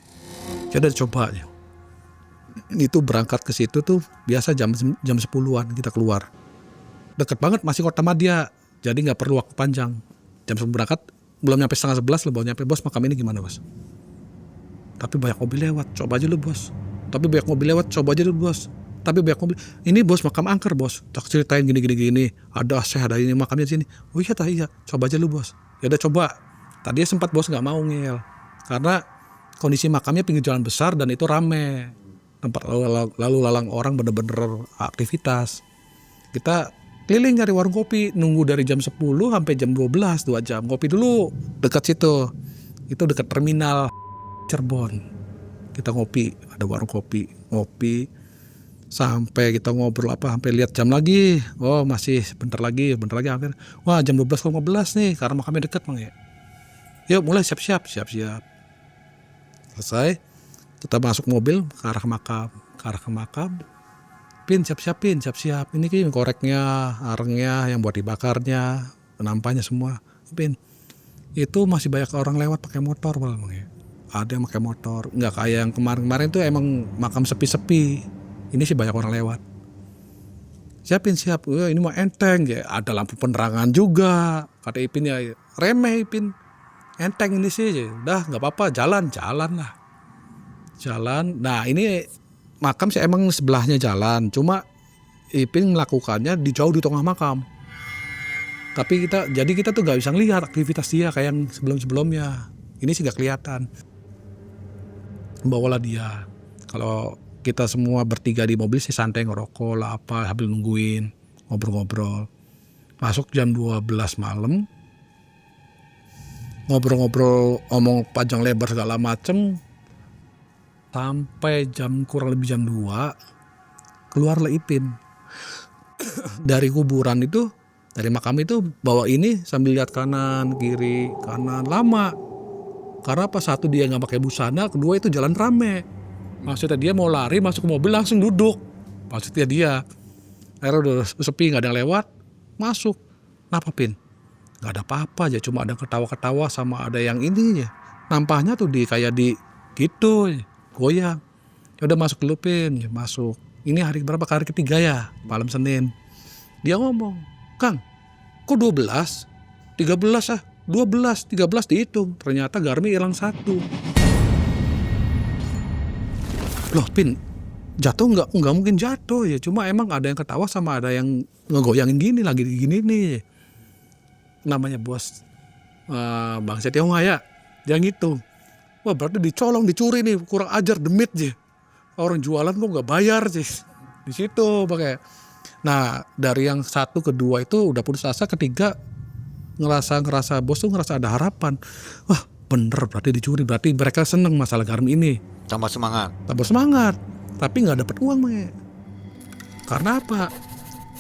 Kita coba. Itu berangkat ke situ tuh biasa jam 10-an kita keluar. Deket banget, masih Kota Madya, jadi nggak perlu waktu panjang. Jam 10 berangkat, belum nyampe 10:30 lo baru nyampe, bos makam ini gimana bos? Tapi banyak mobil lewat, coba aja lu bos. Tapi banyak mobil ini bos makam angker bos, tak ceritain gini, ada saya ada ini makamnya di sini. Oh iya, coba aja lu bos. Ya udah coba. Tadinya sempat bos nggak mau ngel, karena kondisi makamnya pinggir jalan besar dan itu rame, tempat lalu lalang orang, bener-bener aktivitas. Kita keliling cari warung kopi, nunggu dari jam 10 sampai jam 12, 2 jam. Kopi dulu dekat situ, itu dekat terminal Cirebon. Kita ngopi, ada warung kopi, ngopi. Sampai kita ngobrol sampai lihat jam lagi. Oh masih bentar lagi hampir. Wah jam 12:15 nih, karena makamnya dekat Mang ya. Yuk mulai siap-siap. Selesai, kita masuk mobil ke arah makam. Pin siap-siap. Ini kan koreknya, arengnya, yang buat dibakarnya, penampaknya semua. Pin, itu masih banyak orang lewat pakai motor Mang ya. Ada yang pakai motor, nggak kayak yang kemarin tuh emang makam sepi-sepi. Ini sih banyak orang lewat. Siap. Ini mah enteng ya. Ada lampu penerangan juga. Kata Ipin ya, remeh Ipin. Enteng ini sih. Udah nggak apa-apa, jalan lah. Jalan. Nah ini makam sih emang sebelahnya jalan. Cuma Ipin melakukannya di jauh di tengah makam. Tapi kita tuh nggak bisa ngelihat aktivitas dia kayak yang sebelum-sebelumnya. Ini sih nggak kelihatan. Bawalah dia. Kalau kita semua bertiga di mobil sih santai ngerokok lah apa sambil nungguin, ngobrol-ngobrol. Masuk jam 12 malam. Ngobrol-ngobrol, omong panjang lebar segala macem. Sampai kurang lebih jam 2 keluarlah Ipin. Dari kuburan itu, dari makam itu bawa ini sambil lihat kanan, kiri, kanan, lama. Karena apa? Satu dia nggak pakai busana, kedua itu jalan rame. Maksudnya dia mau lari masuk ke mobil langsung duduk. Maksudnya dia. Akhirnya udah sepi, gak ada yang lewat. Masuk. Kenapa Pin? Gak ada apa-apa aja. Cuma ada ketawa-ketawa sama ada yang ini ya. Nampaknya tuh kayak di gitu. Goyang. Ya udah masuk dulu Pin. Ya, masuk. Ini hari berapa? Hari ketiga ya. Malam Senin. Dia ngomong. Kang, kok 12? 13 12, 13 dihitung. Ternyata Garmi hilang 1. Loh Pin, Jatuh nggak mungkin jatuh ya, cuma emang ada yang ketawa sama ada yang ngegoyangin gini lagi gini nih. Namanya bos Bang Setiawa ya, yang itu. Wah berarti dicolong, dicuri nih, kurang ajar demit sih. Orang jualan kok nggak bayar sih. Di situ pakai. Nah dari yang 1 ke 2 itu udah putus asa, ketiga ngerasa bos tuh ngerasa ada harapan. Wah bener berarti dicuri, berarti mereka seneng masalah garam ini. Tambah semangat. Tambah semangat, tapi nggak dapet uang karena apa?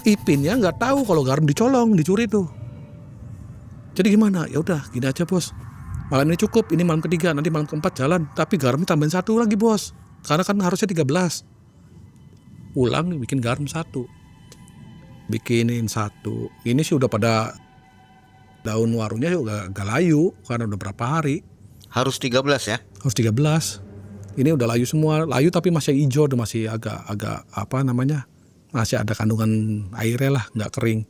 Ipinnya nggak tahu kalau garam dicolong, dicuri tuh. Jadi gimana? Ya udah gini aja bos, malam ini cukup, ini malam ketiga, nanti malam keempat jalan, tapi garamnya tambahin 1 lagi bos, karena kan harusnya 13. Ulang bikin garam 1, bikinin 1. Ini sih udah pada daun warungnya juga gak layu karena udah berapa hari. Harus 13 ya? Harus 13. Ini udah layu semua, layu tapi masih hijau, masih agak apa namanya, masih ada kandungan airnya lah, nggak kering.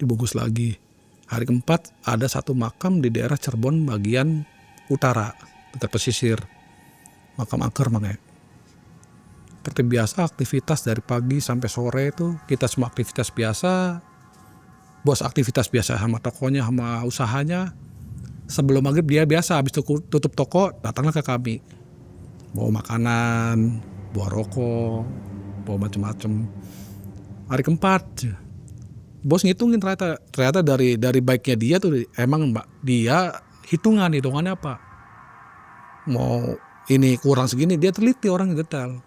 Dibungkus lagi. Hari keempat ada 1 makam di daerah Cirebon bagian utara dekat pesisir, makam angker Seperti biasa aktivitas dari pagi sampai sore itu kita semua aktivitas biasa. Bos aktivitas biasa sama tokonya sama usahanya. Sebelum maghrib dia biasa habis tutup toko datanglah ke kami. Bawa makanan, bawa rokok, bawa macam-macam. Hari keempat, bos ngitungin ternyata dari baiknya dia tuh emang dia hitungannya apa? Mau ini kurang segini, dia teliti orang detail.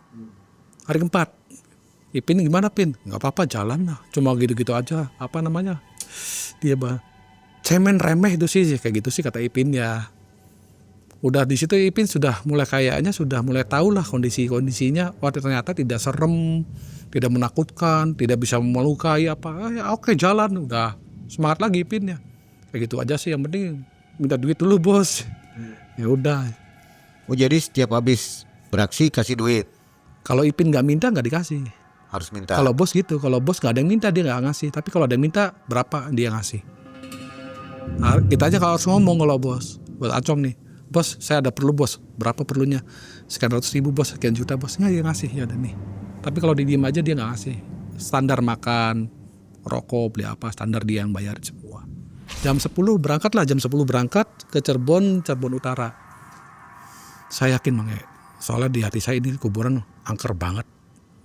Hari keempat, Ipin gimana Pin? Nggak apa-apa jalan lah, cuma gitu-gitu aja. Apa namanya? Dia cemen remeh itu sih kayak gitu sih kata Ipin ya. Udah di situ Ipin sudah mulai tahu lah kondisinya. Wah ternyata tidak serem, tidak menakutkan, tidak bisa melukai apa. Ya oke jalan, udah semangat lagi Ipin ya. Kayak gitu aja sih, yang penting minta duit dulu bos. Ya udah. Oh jadi setiap habis beraksi kasih duit? Kalau Ipin nggak minta nggak dikasih. Harus minta. Kalau bos gitu, kalau bos nggak ada yang minta dia nggak ngasih. Tapi kalau ada yang minta berapa dia ngasih. Nah, kita aja kalau harus ngomong kalau bos Acong nih. Bos saya ada perlu bos, berapa perlunya? Sekian ratus ribu bos, sekian juta bos, nggak dia ngasih ya udah nih. Tapi kalau didiem aja dia nggak ngasih. Standar makan, rokok, beli apa, standar dia yang bayar semua. Jam 10 berangkat ke Cirebon Utara. Saya yakin soalnya di hati saya ini kuburan angker banget.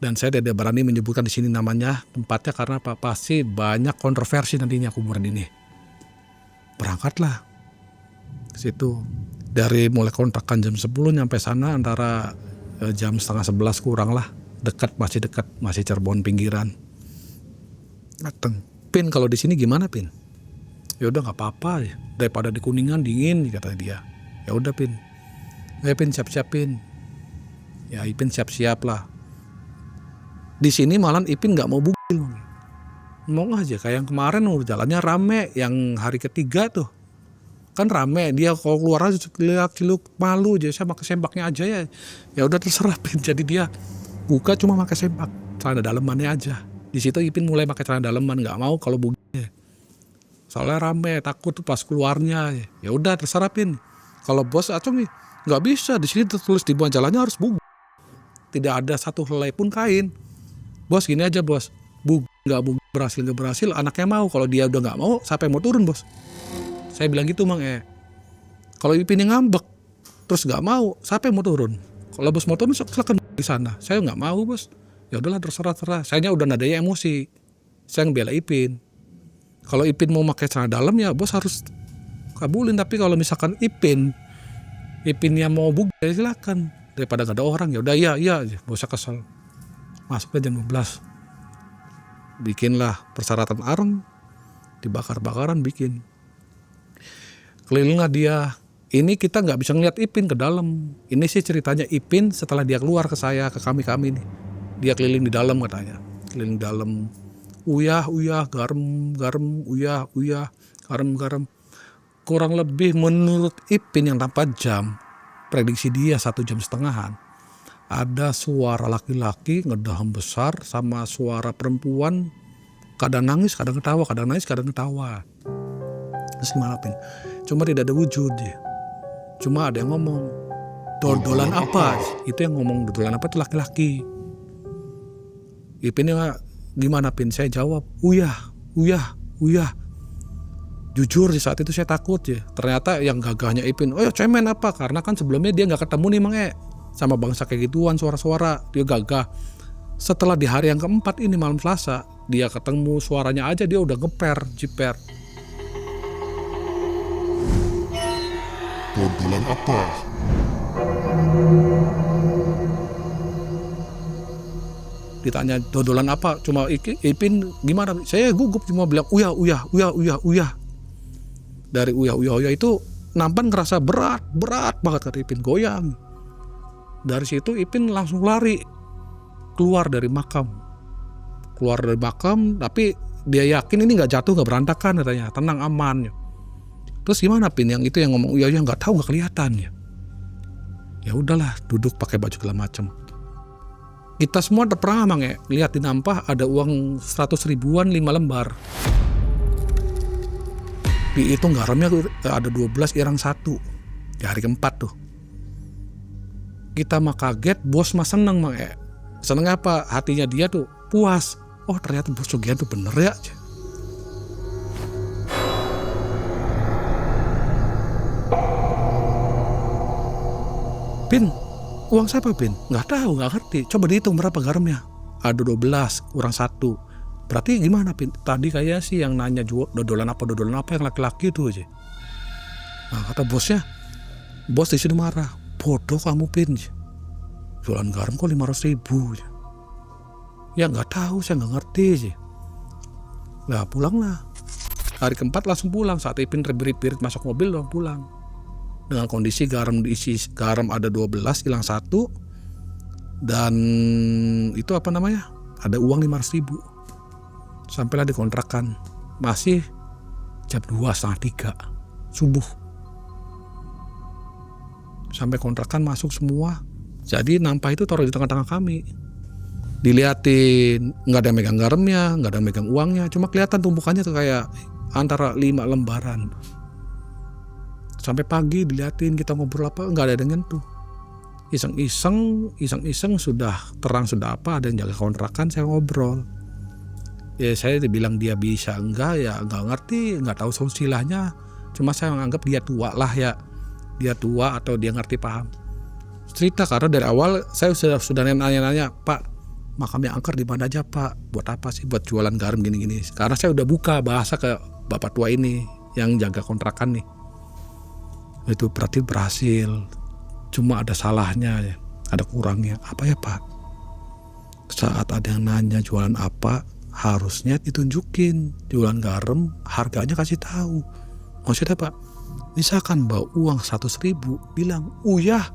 Dan saya tidak berani menyebutkan di sini namanya, tempatnya karena apa? Pasti banyak kontroversi nantinya kuburan ini. Berangkatlah ke situ. Dari mulai kontrakan jam 10 nyampe sana antara jam setengah 11 kurang lah. Masih dekat, masih Cirebon pinggiran. Dateng, Pin kalau di sini gimana Pin? Ya udah nggak apa-apa ya, daripada di Kuningan dingin kata dia. Ya udah Pin, ya Pin siap-siapin. Ya Ipin siap-siap lah. Di sini malah Ipin nggak mau bugil, mau aja kayak yang kemarin jalannya rame, yang hari ketiga tuh. Kan rame, dia kalau keluar aja ciluk malu aja, saya pakai sembaknya aja ya. Ya udah terserah Pin. Jadi dia buka cuma pakai sempak, celana dalemannya aja. Di situ Ipin mulai pakai celana daleman, nggak mau kalau bugil. Soalnya rame, takut tuh pas keluarnya. Ya udah terserah Pin. Kalau bos Acong nih nggak bisa, di sini tertulis di bawah jalannya harus bugil. Tidak ada satu helai pun kain. Bos gini aja bos, nggak berhasil, anaknya mau. Kalau dia udah nggak mau, siapa yang mau turun bos? Saya bilang gitu Kalau Ipin yang ngambek terus nggak mau, siapa yang mau turun? Kalau bos mau turun silakan di sana. Saya nggak mau bos. Ya udahlah terserah. Sayanya udah nadanya emosi. Saya ngebela Ipin. Kalau Ipin mau pakai celana dalam ya bos harus kabulin. Tapi kalau misalkan Ipinnya mau bugil ya silakan. Daripada gak ada orang ya udah iya aja, gak usah kesel. Masuknya jam 12. Bikinlah persyaratan areng, dibakar-bakaran bikin. Kelilinglah dia. Ini kita nggak bisa ngeliat Ipin ke dalam. Ini sih ceritanya Ipin setelah dia keluar ke saya, ke kami nih. Dia keliling di dalam katanya. Keliling di dalam. Uyah, garam, uyah, garam. Kurang lebih menurut Ipin yang tanpa jam, prediksi dia 1,5 jam, ada suara laki-laki ngedaham besar sama suara perempuan, kadang nangis, kadang ketawa, Terus gimana Pin? Cuma tidak ada wujud ya. Cuma ada yang ngomong, dodolan apa? Itu yang ngomong dodolan apa itu laki-laki. Ipinnya, gimana Pin? Saya jawab, uyah. Jujur di saat itu saya takut ya. Ternyata yang gagahnya Ipin, oh ya cemen apa? Karena kan sebelumnya dia nggak ketemu nih Mang sama bangsa kayak gituan, suara-suara, dia gagah. Setelah di hari yang keempat ini malam Selasa, dia ketemu, suaranya aja dia udah jiper. Dodolan apa? Ditanya dodolan apa, cuma Ipin gimana? Saya gugup cuma bilang uyah. Dari uyah itu nampan ngerasa berat banget kata Ipin, goyang. Dari situ Ipin langsung lari keluar dari makam, tapi dia yakin ini nggak jatuh, nggak berantakan katanya, tenang aman. Terus gimana Pin? Yang itu yang ngomong uyah nggak tahu, nggak kelihatan ya. Ya udahlah, duduk pakai baju segala macam. Kita semua udah pernah Mang lihat di Nampah ada uang 100 ribuan 5 lembar. Dihitung garamnya ada 12 irang 1 di hari keempat tuh. Kita mah kaget, bos mah seneng Mang Seneng apa? Hatinya dia tuh puas. Oh ternyata bos Sugihan tuh bener ya. Pin, uang siapa Pin? Nggak tahu, nggak ngerti. Coba dihitung berapa garamnya. Ada 12 kurang 1. Berarti gimana Pin? Tadi kayaknya sih yang nanya dodolan apa yang laki-laki itu aja. Nah kata bosnya, bos di sini marah. Bodoh kamu Pin. Jualan garam kok 500 ribu. Ya nggak tahu, saya nggak ngerti sih. Lah pulanglah. Hari keempat langsung pulang. Saat Ipin berit-berit masuk mobil langsung pulang. Dengan kondisi diisi garam ada 12 hilang 1. Dan itu apa namanya? Ada uang 500 ribu. Sampailah dikontrakan. Masih jam 2:30 subuh. Sampai kontrakan masuk semua. Jadi Nampah itu taruh di tengah-tengah kami. Diliatin, nggak ada yang megang garamnya, nggak ada yang megang uangnya. Cuma kelihatan tumpukannya tuh kayak antara 5 lembaran. Sampai pagi diliatin, kita ngobrol apa, nggak ada yang nyentuh. Iseng-iseng sudah terang sudah apa, ada yang jaga kontrakan, saya ngobrol. Ya saya dibilang dia bisa enggak ya nggak ngerti, nggak tahu silsilahnya. Cuma saya menganggap dia tua lah ya, dia tua atau dia ngerti paham. Cerita karena dari awal saya sudah nanya-nanya, Pak makamnya angker di mana aja Pak? Buat apa sih? Buat jualan garam gini-gini. Karena saya udah buka bahasa ke bapak tua ini yang jaga kontrakan nih. Itu berarti berhasil, cuma ada salahnya ya, ada kurangnya. Apa ya Pak? Saat ada yang nanya jualan apa, harusnya ditunjukin jualan garam, harganya kasih tahu. Maksudnya Pak, misalkan bawa uang 100 ribu, bilang uyah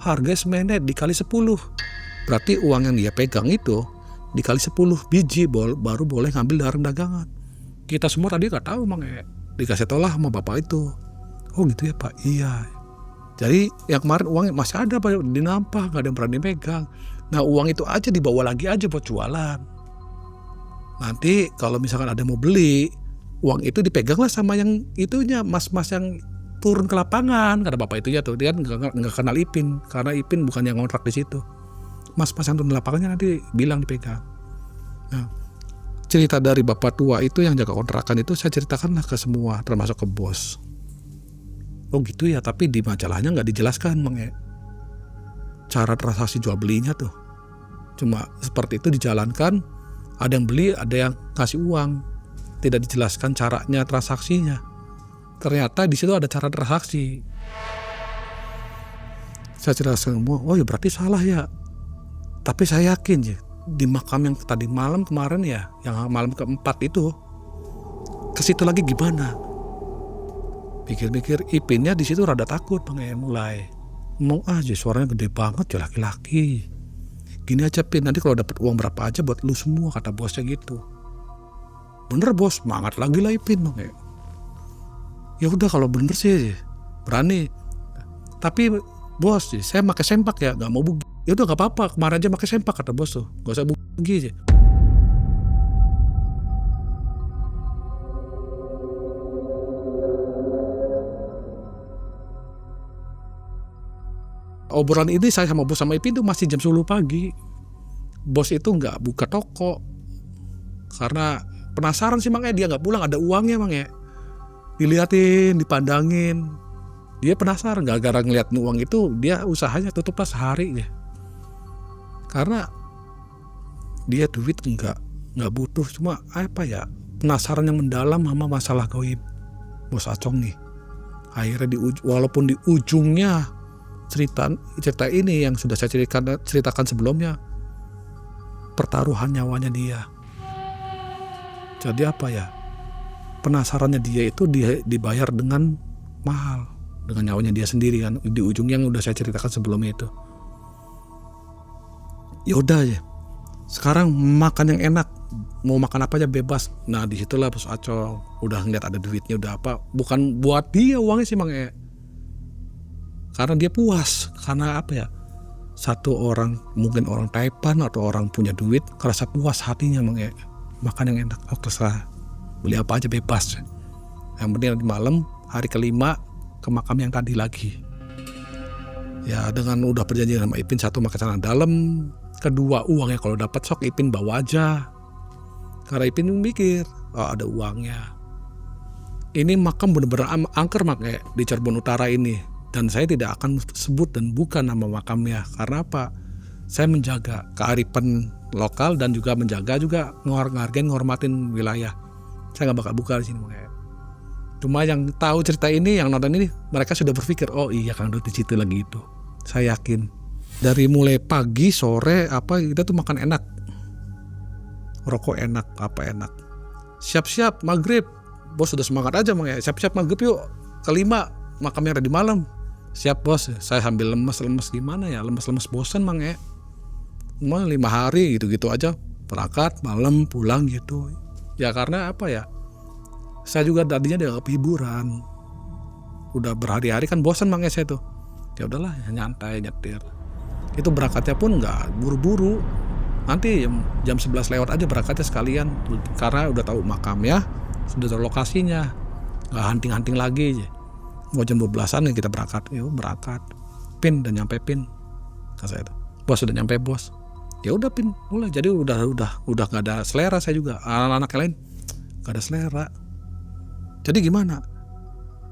harga semenet dikali 10. Berarti uang yang dia pegang itu dikali 10 biji baru boleh ngambil garam dagangan. Kita semua tadi gak tahu Mang dikasih tau lah sama bapak itu. Oh gitu ya Pak, iya. Jadi yang kemarin uangnya masih ada Pak di Nampah, gak ada yang berani megang. Nah uang itu aja dibawa lagi aja buat jualan. Nanti kalau misalkan ada yang mau beli, uang itu dipegang lah sama yang itunya, mas-mas yang turun ke lapangan. Kata bapak itu ya tuh, dia kan gak kenal Ipin, karena Ipin bukan yang ngontrak di situ. Mas-mas yang turun ke lapangannya nanti bilang dipegang. Nah, cerita dari bapak tua itu yang jaga kontrakan itu saya ceritakanlah ke semua, termasuk ke bos. Oh gitu ya, tapi di majalahnya nggak dijelaskan Mang cara transaksi jual belinya tuh. Cuma seperti itu dijalankan, ada yang beli, ada yang kasih uang, tidak dijelaskan caranya transaksinya. Ternyata di situ ada cara transaksi. Saya cerita semua, oh ya berarti salah ya. Tapi saya yakin ya, di makam yang tadi malam kemarin ya, yang malam keempat itu, ke situ lagi gimana? Pikir-pikir Ipinnya di situ rada takut Bang mulai. Mau aja suaranya gede banget ya laki-laki. Gini aja Pin, nanti kalau dapat uang berapa aja buat lu semua, kata bosnya gitu. Bener bos, semangat lagi lah Ipin Bang Ya udah kalau bener sih berani. Tapi bos sih, saya pakai sempak ya, nggak mau bugi. Ya udah nggak apa-apa, kemarin aja pakai sempak kata bos tuh, nggak usah bugi aja. Obrolan ini saya sama bos sama Ipin tuh masih jam 10 pagi. bos itu nggak buka toko karena penasaran sih makanya dia nggak pulang, ada uangnya makanya diliatin, dipandangin, dia penasaran. Gara-gara ngeliat uang itu dia usahanya tutup pas sehari ya, karena dia duit nggak butuh, cuma apa ya, penasaran yang mendalam sama masalah gaib bos Acong nih. Akhirnya walaupun di ujungnya cerita ini yang sudah saya ceritakan sebelumnya, pertaruhan nyawanya dia. Jadi apa ya, penasarannya dia itu dibayar dengan mahal, dengan nyawanya dia sendiri kan, di ujungnya yang udah saya ceritakan sebelumnya itu. Ya udah ya, sekarang makan yang enak, mau makan apa aja bebas. Nah disitulah bos Acong udah ngeliat ada duitnya, udah apa, bukan buat dia uangnya sih Mang karena dia puas. Karena apa ya, satu orang, mungkin orang Taipan atau orang punya duit, kerasa puas hatinya Mang makan yang enak. Oh terserah, beli apa aja bebas, yang penting nanti malam hari kelima ke makam yang tadi lagi. Ya dengan udah perjanjian sama Ipin, satu pakai celana dalam, kedua uangnya kalau dapat sok Ipin bawa aja. Karena Ipin mikir, oh ada uangnya. Ini makam bener-bener angker makanya di Cirebon Utara ini. Dan saya tidak akan sebut dan bukan nama makamnya. Karena apa? Saya menjaga kearifan lokal dan juga menjaga juga ngehargain, ngormatin wilayah. Saya nggak bakal buka di sini makanya. Cuma yang tahu cerita ini, yang nonton ini, mereka sudah berpikir, oh iya Kang Daud di situ lagi itu. Saya yakin. Dari mulai pagi, sore, apa kita tuh makan enak, rokok enak, apa enak. Siap-siap maghrib, bos sudah semangat aja Mang ya. Siap-siap maghrib yuk, kelima makamnya ada di malam. Siap bos, saya sambil lemes gimana ya, lemes bosan Mang ya. Mau 5 hari gitu-gitu aja, berangkat malam pulang gitu. Ya karena apa ya, saya juga tadinya dianggap hiburan. Udah berhari-hari kan bosan Mang ya saya tuh. Ya udahlah, nyantai nyetir. Itu berangkatnya pun nggak buru-buru. Nanti jam 11 lewat aja berangkatnya sekalian, karena udah tahu makamnya, sudah tahu lokasinya, nggak hunting-hunting lagi aja. Mau jam 12-an ya kita berangkat. Yuk berangkat. Pin udah nyampe Pin, kata saya itu. Bos udah nyampe bos. Ya udah Pin mulai. Jadi udah nggak ada selera saya juga. Anak-anak yang lain nggak ada selera. Jadi gimana?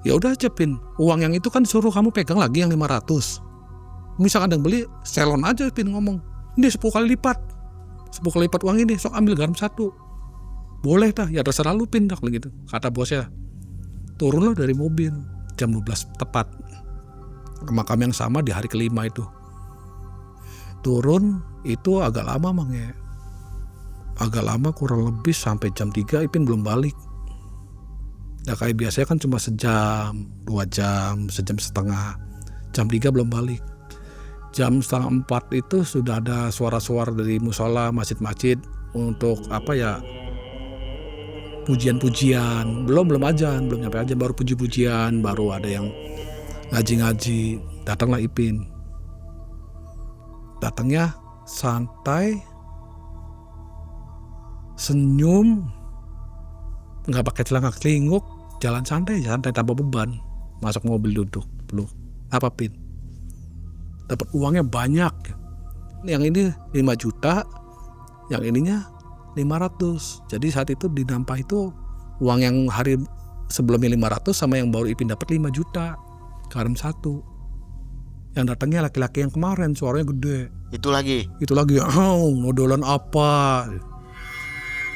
Ya udah aja Pin. Uang yang itu kan suruh kamu pegang lagi yang 500. Misalkan ada yang beli, selon aja Pin ngomong. Ini 10 kali lipat. 10 kali lipat uang ini, sok ambil garam 1. Boleh dah, ya terserah lu Pin, gitu. Kata bosnya. Turunlah dari mobil jam 12 tepat. Ke makam yang sama di hari kelima itu. Turun itu agak lama Mang ya. Agak lama, kurang lebih sampai jam 3 Ipin belum balik. Nah kayak biasanya kan cuma sejam, 2 jam, sejam setengah. Jam 3 belum balik. Jam setengah 4 itu sudah ada suara-suara dari musola, masjid-masjid untuk apa ya, pujian-pujian. Belum ajan, belum nyampe ajan, baru puji-pujian, baru ada yang ngaji-ngaji. Datanglah Ipin. Datangnya santai, senyum, nggak pakai celana kelinguk, jalan santai tanpa beban. Masuk mobil duduk, peluk. Apa Pin? Dapat uangnya banyak. Yang ini 5 juta, yang ininya 500. Jadi saat itu di Nampah itu uang yang hari sebelumnya 500 sama yang baru Ipin dapat 5 juta. Garam 1. Yang datangnya laki-laki yang kemarin, suaranya gede. Itu lagi, Nodolan apa?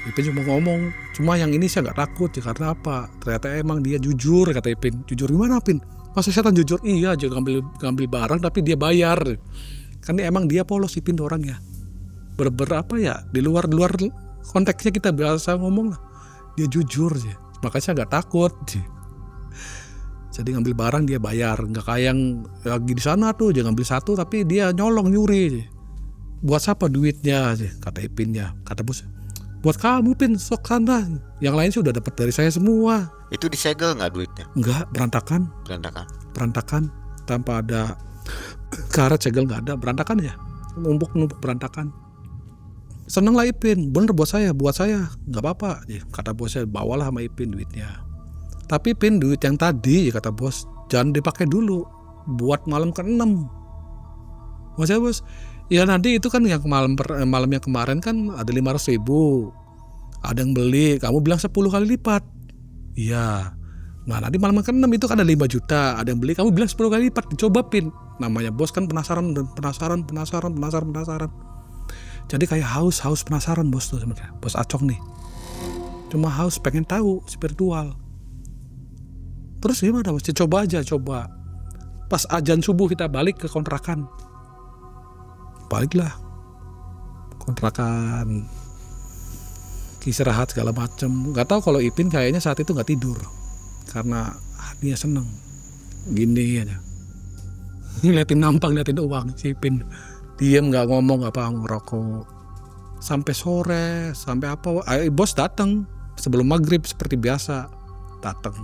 Ipin cuma ngomong, cuma yang ini saya nggak takut ya, karena apa? Ternyata emang dia jujur, kata Ipin. Jujur gimana Pin? Masa setan jujur? Iya, aja ngambil barang tapi dia bayar. Kan emang dia polos Ipin orangnya. Apa ya? Di luar konteksnya kita biasa ngomong lah. Dia jujur sih. Makanya saya nggak takut. Jadi ngambil barang dia bayar, nggak kayak yang lagi di sana tuh, dia ngambil 1 tapi dia nyolong nyuri. Buat siapa duitnya? Kata Ipinnya. Kata bos, buat kamu Pin, sok sana. Yang lain sih udah dapat dari saya semua. itu disegel nggak duitnya? Enggak, berantakan. Tanpa ada karet, segel nggak ada, berantakan ya. Numpuk berantakan. Seneng lah Ipin, bener buat saya, nggak apa-apa. Kata bosnya, bawalah sama Ipin duitnya. Tapi Pin, duit yang tadi, kata bos, jangan dipakai dulu buat malam ke-6. Maksudnya bos, Ya nanti itu kan yang malam yang kemarin kan ada 500.000. Ada yang beli, kamu bilang 10 kali lipat. Iya. Nah nanti malam ke-6 itu kan ada 5 juta. Ada yang beli, kamu bilang 10 kali lipat. Dicoba Pin. Namanya bos kan penasaran. Jadi kayak haus penasaran bos tuh sebenarnya. Bos Acong nih. Cuma haus pengen tahu spiritual. Terus gimana bos? Coba aja. Pas azan subuh kita balik ke kontrakan. Baliklah kontrakan, istirahat segala macem. Nggak tahu kalau Ipin kayaknya saat itu nggak tidur karena hatinya seneng. Gini aja, ngeliatin uang si Ipin, diem nggak ngomong apa, ngerokok sampai sore, sampai apa. Bos datang sebelum maghrib seperti biasa, datang.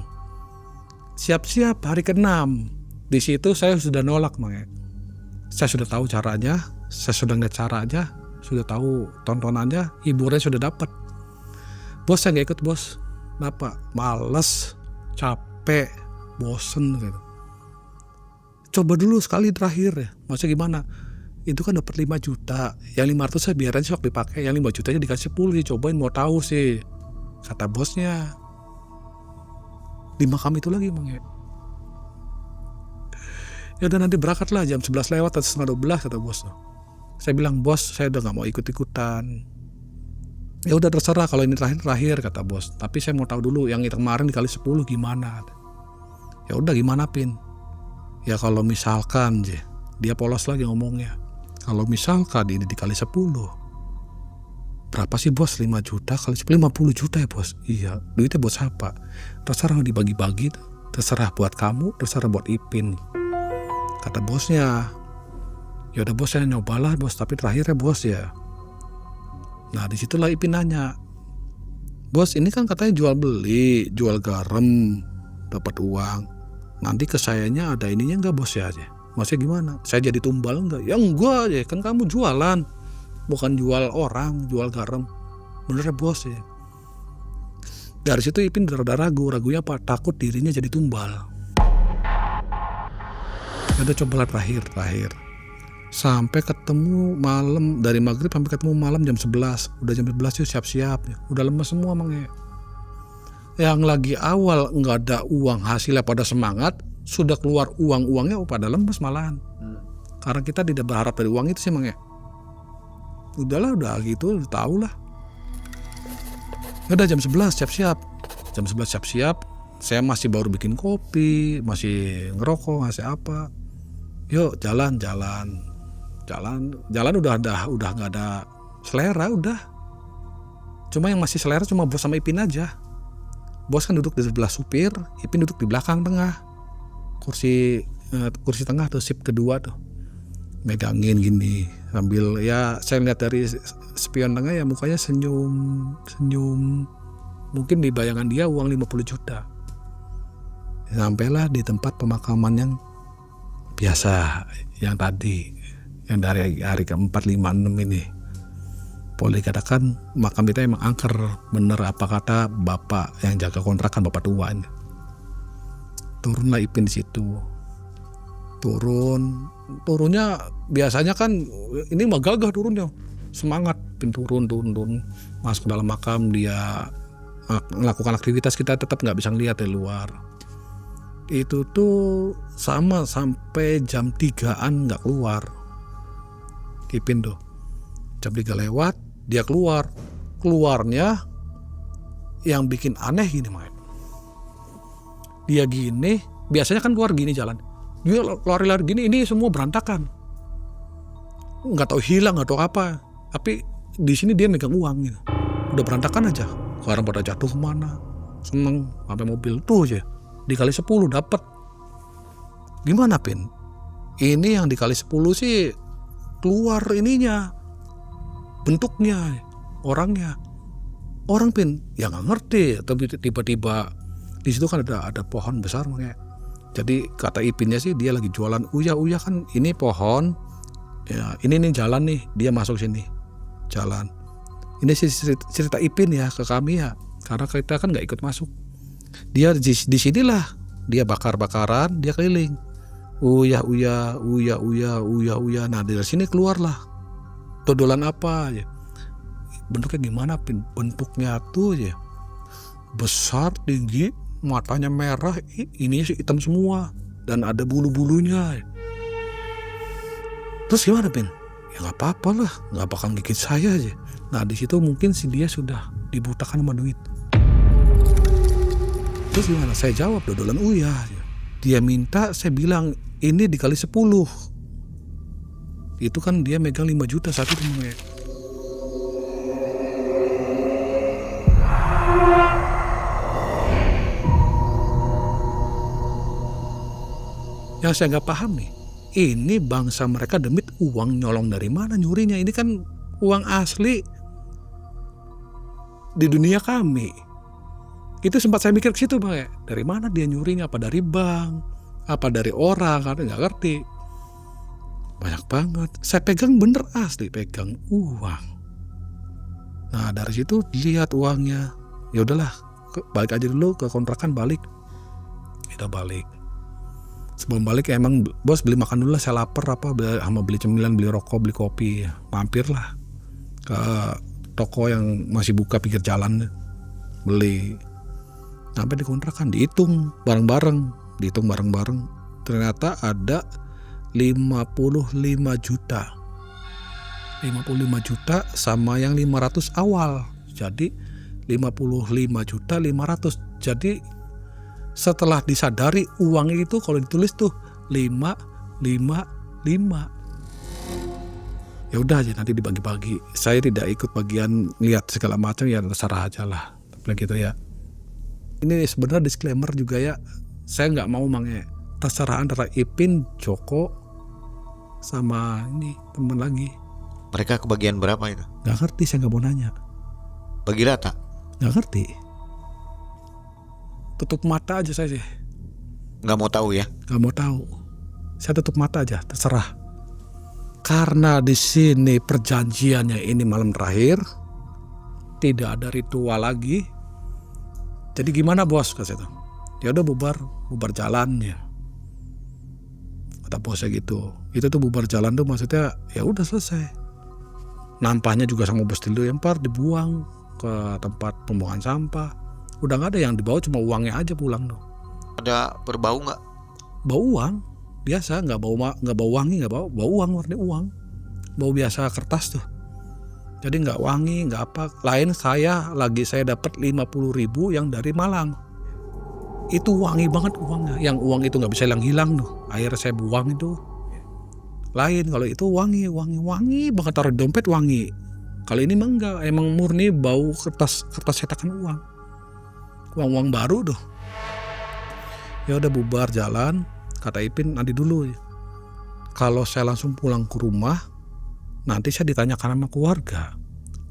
Siap-siap hari ke-6. Di situ saya sudah nolak, makanya saya sudah tahu caranya. Saya sudah ngeliat caranya, sudah tahu tontonannya, hiburannya sudah dapat. Bos saya nggak ikut bos. Kenapa? Males, capek, bosen gitu. Coba dulu sekali terakhir ya. Maksudnya gimana? Itu kan dapat 5 juta. Yang 500 saya biarin sok dipakai. Yang 5 jutanya dikasih 10 sih. Cobain mau tahu sih. Kata bosnya. Di makam itu lagi Bang ya. Ya udah nanti berangkatlah jam 11 lewat atau setengah 12 kata bos. Saya bilang bos saya udah gak mau ikut-ikutan. Ya udah terserah kalau ini terakhir kata bos. Tapi saya mau tahu dulu yang itu kemarin dikali 10 gimana. Ya udah gimana Pin? Ya kalau misalkan dia polos lagi ngomongnya. Kalau misalkan ini dikali 10. Berapa sih bos? 5 juta kali 10 50 juta ya bos. Iya, duitnya buat siapa? Terserah dibagi-bagi. Terserah buat kamu, terserah buat Ipin. Kata bosnya. Ya udah bos saya nyobalah bos, tapi terakhir ya bos ya. Nah disitulah Ipin nanya, bos ini kan katanya jual beli, jual garam, dapat uang. Nanti ke sayanya ada ininya nggak bos ya? Maksudnya gimana? Saya jadi tumbal nggak? Ya enggak ya, kan kamu jualan, bukan jual orang, jual garam. Bener ya bos ya. Dari situ Ipin rada ragunya apa? Takut dirinya jadi tumbal. Ya udah cobalah terakhir. Sampai ketemu malam, dari maghrib sampai ketemu malam jam 11. Udah jam 11 yuk siap-siap. Udah lemes semua Mang. Yang lagi awal nggak ada uang hasilnya pada semangat, sudah keluar uangnya pada lemes malahan. Karena kita tidak berharap dari uang itu sih Mang. Udahlah udah gitu, udah tahu lah. Udah jam 11 siap-siap. Jam 11 siap-siap. Saya masih baru bikin kopi, masih ngerokok, masih apa. Yuk jalan udah nggak ada selera udah. Cuma yang masih selera cuma bos sama Ipin aja. Bos kan duduk di sebelah supir, Ipin duduk di belakang tengah. Kursi tengah tuh, sip kedua tuh. Megangin gini sambil ya saya lihat dari spion tengah ya mukanya senyum. Mungkin di bayangan dia uang 50 juta. Sampailah di tempat pemakaman yang biasa, yang tadi, yang dari hari ke-4, 5, 6 ini. Boleh dikatakan makam kita emang angker, bener apa kata bapak yang jaga kontrakan, bapak tua ini. Turunlah Ipin di situ. Turunnya biasanya kan ini mah gagah turunnya. Semangat, Ipin turun. Masuk ke dalam makam, dia melakukan aktivitas kita tetap nggak bisa ngeliat dari luar. Itu tuh sama sampai jam 3-an nggak keluar. Ipin tuh jam 3 lewat dia keluarnya yang bikin aneh gini Mak. Dia gini biasanya kan keluar gini jalan, dia lari gini, ini semua berantakan, nggak tahu hilang atau apa, tapi di sini dia megang uang gitu. Udah berantakan aja, sekarang pada jatuh kemana, seneng sampai mobil tuh aja dikali 10 dapat. Gimana Pin? Ini yang dikali 10 sih keluar ininya, bentuknya, orangnya. Orang Pin ya nggak ngerti, tapi tiba-tiba di situ kan ada pohon besar makanya. Jadi kata Ipinnya sih dia lagi jualan uya kan, ini pohon ya, ini nih jalan nih, dia masuk sini jalan. Ini sih cerita Ipin ya ke kami ya, karena kita kan nggak ikut masuk. Dia di sinilah dia bakar-bakaran, dia keliling. Uya. Nah dari sini keluarlah dodolan apa ya. Bentuknya gimana Pin? Bentuknya tuh ya besar, tinggi, matanya merah, ini sih hitam semua dan ada bulu-bulunya. Terus gimana Pin? Ya nggak apa-apa lah, nggak bakal gigit saya aja. Nah di situ mungkin si dia sudah dibutakan sama duit. Terus gimana? Saya jawab dodolan Uya. Dia minta, saya bilang ini dikali 10. Itu kan dia megang 5 juta saat itu. Yang saya nggak paham nih, ini bangsa mereka demit uang nyolong dari mana nyurinya? Ini kan uang asli di dunia kami. Itu sempat saya mikir ke situ Bang ya. Dari mana dia nyurinya? Apa dari bank? Apa dari orang? Karena nggak ngerti. Banyak banget. Saya pegang bener asli, pegang uang. Nah dari situ lihat uangnya. Ya udahlah, balik aja dulu ke kontrakan, balik. Kita balik. Sebelum balik emang bos beli makan dulu lah, saya lapar sama beli cemilan, beli rokok, beli kopi. Mampir lah ke toko yang masih buka pinggir jalan, beli. Sampai di kontrakan dihitung bareng-bareng. Ternyata ada 55 juta. 55 juta sama yang 500 awal. Jadi 55 juta 500. Jadi setelah disadari uang itu kalau ditulis tuh 555. Ya udah aja nanti dibagi-bagi. Saya tidak ikut bagian lihat segala macam, ya terserah aja lah. Begitu ya. Ini sebenarnya disclaimer juga ya. Saya nggak mau terserah antara Ipin, Joko, sama ini teman lagi. Mereka kebagian berapa itu? Nggak ngerti, saya nggak mau nanya. Bagi rata? Nggak ngerti. Tutup mata aja saya sih. Nggak mau tahu ya? Nggak mau tahu. Saya tutup mata aja, terserah. Karena di sini perjanjiannya ini malam terakhir, tidak ada ritual lagi. Jadi gimana bos? Kata itu. Ya udah bubar jalan ya. Kata bosnya gitu. Itu tuh bubar jalan tuh maksudnya ya udah selesai. Nampaknya juga sama bos dilempar, dibuang ke tempat pembuangan sampah. Udah nggak ada yang dibawa, cuma uangnya aja pulang tuh. Ada berbau nggak? Bau uang biasa, nggak bau wangi, nggak bau uang, warna uang, bau biasa kertas tuh. Jadi nggak wangi, nggak apa. Lain saya dapat 50.000 yang dari Malang. Itu wangi banget uangnya. Yang uang itu nggak bisa hilang tuh. Akhirnya saya buang itu. Lain kalau itu wangi banget, taruh di dompet wangi. Kalau ini mah enggak, emang murni bau kertas cetakan uang. Uang baru tuh. Ya udah bubar jalan, kata Ipin nanti dulu. Kalau saya langsung pulang ke rumah, nanti saya ditanyakan sama keluarga,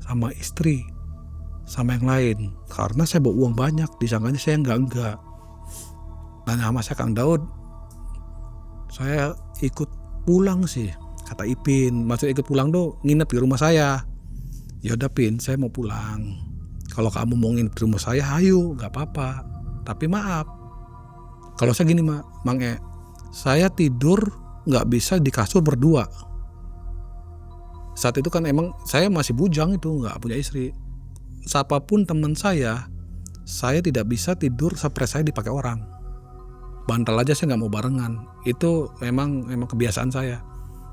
sama istri, sama yang lain. Karena saya bawa uang banyak, disangkanya saya enggak. Nanya sama saya, Kang Daud, saya ikut pulang sih, kata Ipin. Maksud ikut pulang tuh nginep di rumah saya. Ya udah Pin, saya mau pulang. Kalau kamu mau nginep di rumah saya, ayo, nggak apa-apa. Tapi maaf, kalau saya gini Mang saya tidur nggak bisa di kasur berdua. Saat itu kan emang saya masih bujang itu, nggak punya istri. Siapapun teman saya tidak bisa tidur sampai saya dipakai orang. Bantal aja saya nggak mau barengan. Itu emang kebiasaan saya.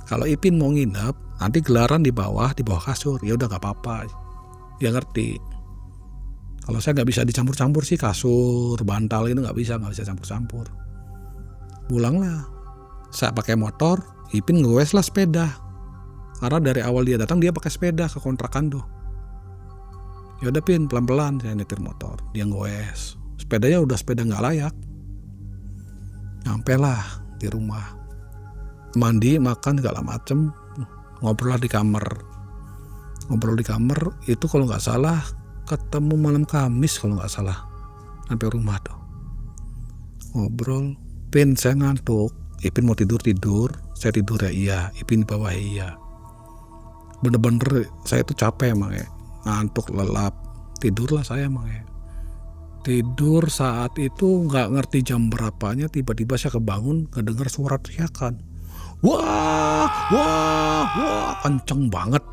Kalau Ipin mau nginep, nanti gelaran di bawah kasur. Ya udah nggak apa-apa. Dia ngerti. Kalau saya nggak bisa dicampur-campur sih, kasur, bantal itu nggak bisa campur-campur. Pulanglah. Saya pakai motor, Ipin ngewes lah sepeda. Karena dari awal dia datang dia pakai sepeda ke kontrakan tuh. Ya udah Pin, pelan-pelan saya nyetir motor. Dia ngewes. Sepedanya udah sepeda nggak layak. Nyampe lah di rumah. Mandi, makan segala macem. Ngobrol di kamar. Itu kalau nggak salah ketemu malam Kamis kalau nggak salah. Sampai rumah tuh. Ngobrol. Pin, saya ngantuk. Ipin mau tidur. Saya tidur ya iya. Ipin di bawah iya. Bener-bener saya tuh capek emang ya. Ngantuk, lelap. Tidurlah saya emang ya. Tidur saat itu nggak ngerti jam berapanya, tiba-tiba saya kebangun ngedengar suara teriakan. Wah, kenceng banget.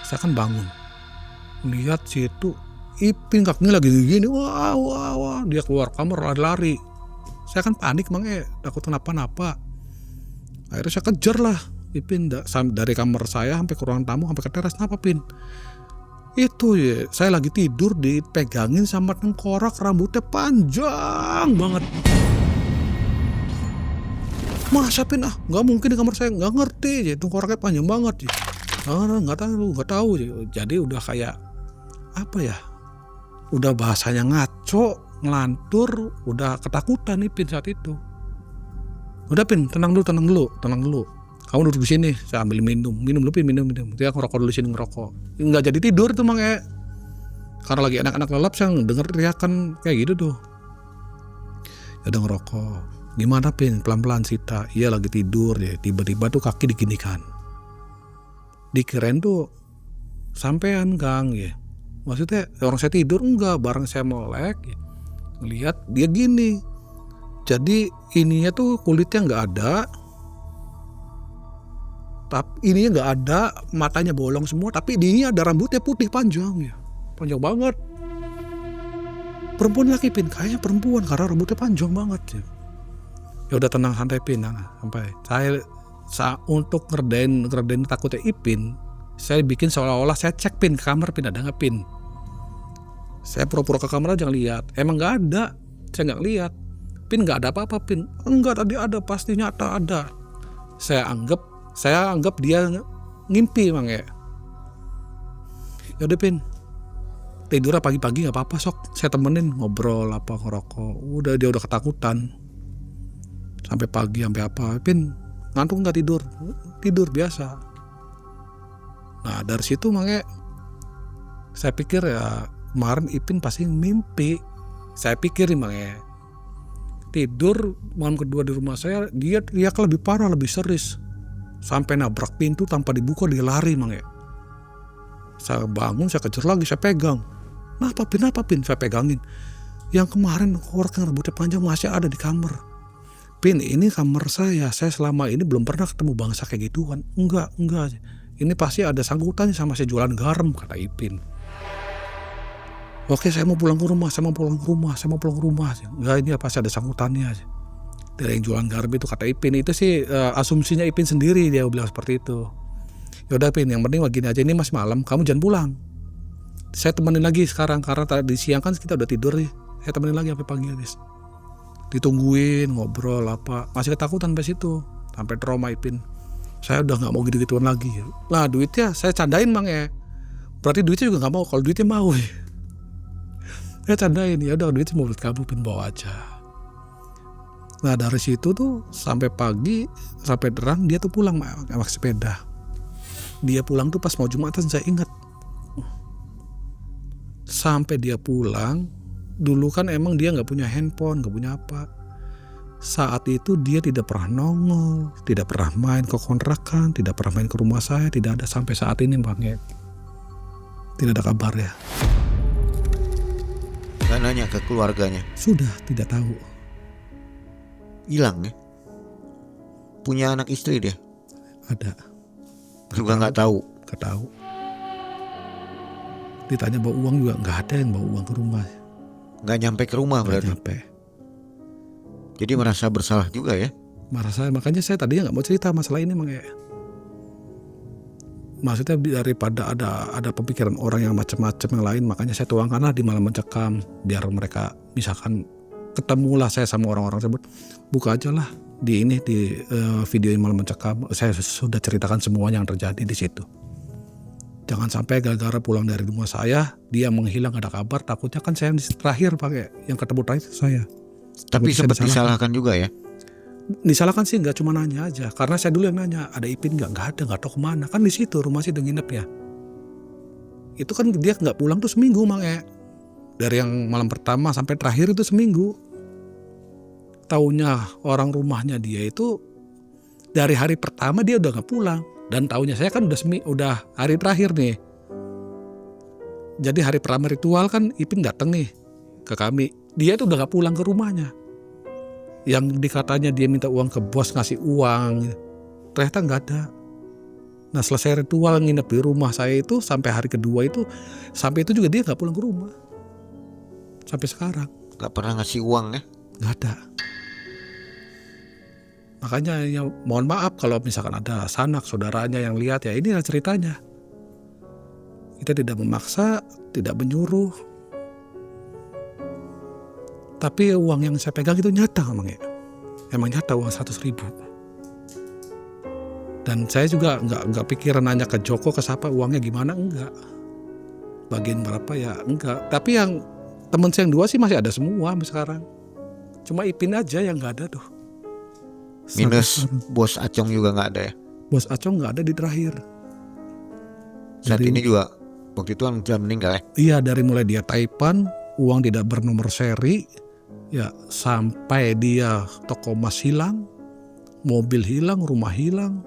Saya kan bangun, lihat situ Ipin kakinya lagi gini, wah, dia keluar kamar lari-lari. Saya kan panik takut kenapa-napa. Akhirnya saya kejar lah Ipin dari kamar saya sampai ke ruang tamu sampai ke teras. Kenapa Pin? Itu ya, saya lagi tidur dipegangin sama tengkorak, rambutnya panjang banget. Masa Pin, nggak mungkin di kamar saya, nggak ngerti ya, tengkoraknya panjang banget ya. Nggak tahu ya. Jadi udah kayak apa ya? Udah bahasanya ngaco, ngelantur, udah ketakutan nih Pin saat itu. Udah Pin, tenang dulu. Kamu duduk di sini, saya ambil minum dulu Pin, minum. Dia ngerokok dulu sini ngerokok. Nggak jadi tidur tuh karena lagi anak-anak lelap saya denger teriakan kayak gitu tuh. Ya udah ngerokok. Gimana Pin? Pelan-pelan Sita. Iya lagi tidur ya. Tiba-tiba tuh kaki diginikan. Dikirain tuh sampean Kang ya. Maksudnya orang saya tidur enggak, bareng saya melek ya. Ngelihat dia gini. Jadi ininya tuh kulitnya nggak ada. Tapi ininya nggak ada, matanya bolong semua, tapi ini ada rambutnya putih panjang ya. Panjang banget. Perempuan lagi Pin, kayaknya perempuan karena rambutnya panjang banget ya. Ya udah tenang santai Pin, sampai saya untuk ngeredain takutnya Ipin, saya bikin seolah-olah saya cek Pin ke kamar Pin, ada nggak Pin? Saya pura-pura ke kamar aja ngeliat, emang nggak ada, saya nggak lihat. Pin nggak ada apa-apa Pin, enggak tadi ada, pasti nyata ada. Saya anggap dia ngimpi ya. Ya udah Pin, tidur pagi-pagi nggak apa-apa sok, saya temenin ngobrol apa ngerokok. Dia udah ketakutan. Sampai pagi sampai apa, Pin ngantuk nggak tidur biasa. Nah dari situ saya pikir ya kemarin Ipin pasti mimpi. Saya pikir tidur malam kedua di rumah saya, dia teriak lebih parah, lebih serius, sampai nabrak pintu tanpa dibuka, dia lari Saya bangun, saya kejar lagi, saya pegang. Apa Pin? Saya pegangin. Yang kemarin orang yang rambutnya panjang masih ada di kamar. Pin, ini kamar saya selama ini belum pernah ketemu bangsa kayak gituan. Enggak. Ini pasti ada sangkutannya sama saya jualan garam, kata Ipin. Oke, saya mau pulang ke rumah. Enggak, ini pasti ada sangkutannya aja. Dari yang jualan garam itu, kata Ipin. Itu sih asumsinya Ipin sendiri, dia bilang seperti itu. Yaudah Pin, yang penting begini aja, ini masih malam, kamu jangan pulang. Saya temenin lagi sekarang, karena tadi siang kan kita udah tidur nih. Saya temenin lagi sampai pagi habis. Ditungguin, ngobrol apa. Masih ketakutan sampai situ. Sampai trauma Ipin. Saya udah gak mau gitu-gituan lagi. Nah duitnya saya candain berarti duitnya juga gak mau. Kalau duitnya mau saya candain, ya udah duitnya mau buat kamu Pin, bawa aja. Nah dari situ tuh sampai pagi, sampai terang dia tuh pulang pakai sepeda. Dia pulang tuh pas mau Jumatan, saya ingat. Sampai dia pulang, dulu kan emang dia gak punya handphone, gak punya apa. Saat itu dia tidak pernah nongol, tidak pernah main ke kontrakan, tidak pernah main ke rumah saya, tidak ada sampai saat ini tidak ada kabar ya. Gak nanya ke keluarganya? Sudah tidak tahu. Hilang ya? Punya anak istri dia? Ada. Juga gak tahu? Gak tahu. Ditanya bawa uang juga gak ada yang bawa uang ke rumah. Gak nyampe ke rumah berarti? Gak nyampe. Jadi merasa bersalah juga ya? Merasa, makanya saya tadinya gak mau cerita masalah ini Maksudnya daripada ada pemikiran orang yang macam-macam yang lain, makanya saya tuangkanlah di Malam Mencekam, biar mereka misalkan ketemulah saya sama orang-orang tersebut, buka aja lah di video Malam Mencekam, saya sudah ceritakan semuanya yang terjadi di situ. Jangan sampai gara-gara pulang dari rumah saya dia menghilang, ada kabar, takutnya kan saya terakhir yang ketemu terakhir saya. Tapi sempat disalahkan juga ya? Disalahkan sih nggak, cuma nanya aja, karena saya dulu yang nanya ada Ipin nggak ada, nggak tahu kemana, kan di situ rumah sih udah nginep ya. Itu kan dia nggak pulang tuh seminggu dari yang malam pertama sampai terakhir itu seminggu. Taunya orang rumahnya dia itu dari hari pertama dia udah nggak pulang, dan taunya saya kan udah hari terakhir nih. Jadi hari pertama ritual kan Ipin datang nih ke kami, dia itu udah nggak pulang ke rumahnya. Yang dikatanya dia minta uang ke bos, ngasih uang, ternyata nggak ada. Nah selesai ritual nginep di rumah saya itu sampai hari kedua itu, sampai itu juga dia nggak pulang ke rumah sampai sekarang. Gak pernah ngasih uang ya? Nggak ada. Makanya ya, mohon maaf kalau misalkan ada sanak saudaranya yang lihat, ya inilah ceritanya. Kita tidak memaksa, tidak menyuruh. Tapi uang yang saya pegang itu nyata emang nyata uang 100.000. Dan saya juga nggak pikiran nanya ke Joko ke siapa uangnya gimana, enggak. Bagian berapa ya enggak. Tapi yang temen saya yang 2 sih masih ada semua sampai sekarang. Cuma Ipin aja yang nggak ada tuh. Minus Bos Acong juga nggak ada ya? Bos Acong nggak ada di terakhir. Saat ini juga waktu itu kan sudah meninggal ya? Iya, dari mulai dia taipan, uang tidak bernomor seri, ya sampai dia toko emas hilang, mobil hilang, rumah hilang.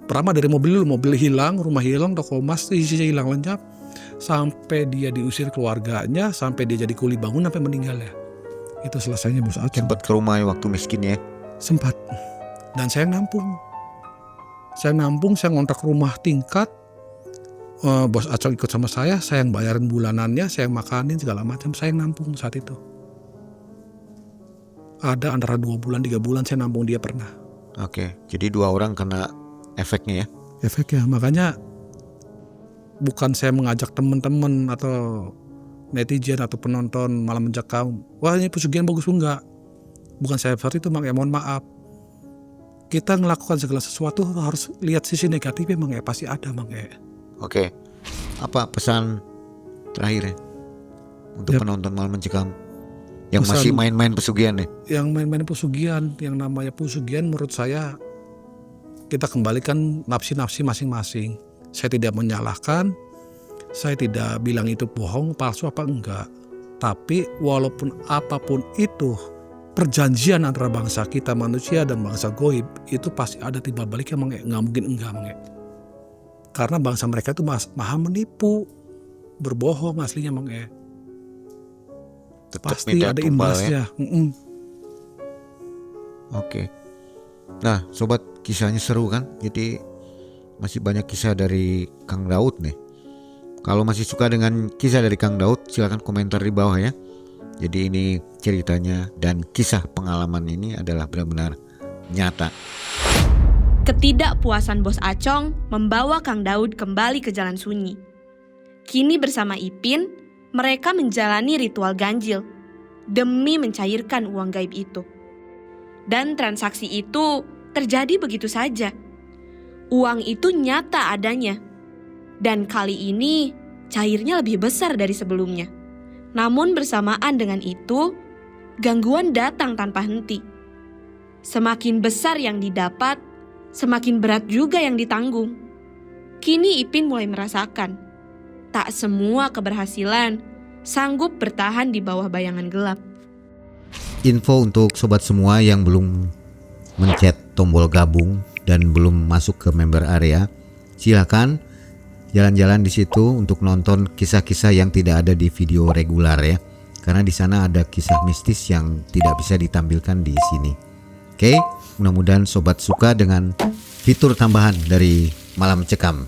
Pertama dari mobil hilang, rumah hilang, toko emas isinya hilang lenyap, sampai dia diusir keluarganya, sampai dia jadi kuli bangun sampai meninggal ya. Itu selesainya Bos Acong. Sempat ke rumah waktu miskin ya? Sempat. Dan saya nampung. Saya ngontrak rumah tingkat. Bos Acong ikut sama saya yang bayarin bulanannya, saya yang makanin segala macam, saya yang nampung saat itu. Ada antara 2 bulan 3 bulan saya nampung dia pernah. Oke, jadi 2 orang kena efeknya ya? Efeknya, makanya bukan saya mengajak teman-teman atau netizen atau penonton Malam Mencekam, wah ini pesugihan bagus, enggak. Bukan saya seperti itu, makanya mohon maaf. Kita melakukan segala sesuatu harus lihat sisi negatifnya, makanya pasti ada, makanya. Oke, apa pesan terakhir ya untuk Ya, penonton Malam Mencekam yang pesan- masih main-main pesugihan nih? Yang main-main pesugihan, yang namanya pesugihan menurut saya kita kembalikan nafsi-nafsi masing-masing. Saya tidak menyalahkan, saya tidak bilang itu bohong, palsu apa enggak. Tapi walaupun apapun itu, perjanjian antara bangsa kita manusia dan bangsa goib itu pasti ada timbal baliknya, nggak mungkin enggak, karena bangsa mereka itu maha menipu, berbohong aslinya, Tetap pasti minta ada tumbal ya? imbasnya. Oke. Nah, sobat, kisahnya seru kan? Jadi masih banyak kisah dari Kang Daud nih. Kalau masih suka dengan kisah dari Kang Daud, silakan komentar di bawah ya. Jadi ini ceritanya dan kisah pengalaman ini adalah benar-benar nyata. Ketidakpuasan Bos Acong membawa Kang Daud kembali ke jalan sunyi. Kini bersama Ipin, mereka menjalani ritual ganjil demi mencairkan uang gaib itu. Dan transaksi itu terjadi begitu saja. Uang itu nyata adanya. Dan kali ini cairnya lebih besar dari sebelumnya. Namun bersamaan dengan itu, gangguan datang tanpa henti. Semakin besar yang didapat, semakin berat juga yang ditanggung. Kini Ipin mulai merasakan, tak semua keberhasilan sanggup bertahan di bawah bayangan gelap. Info untuk sobat semua yang belum mencet tombol gabung dan belum masuk ke member area, silakan jalan-jalan di situ untuk nonton kisah-kisah yang tidak ada di video regular ya. Karena di sana ada kisah mistis yang tidak bisa ditampilkan di sini. Oke, mudah-mudahan sobat suka dengan fitur tambahan dari Malam Cekam.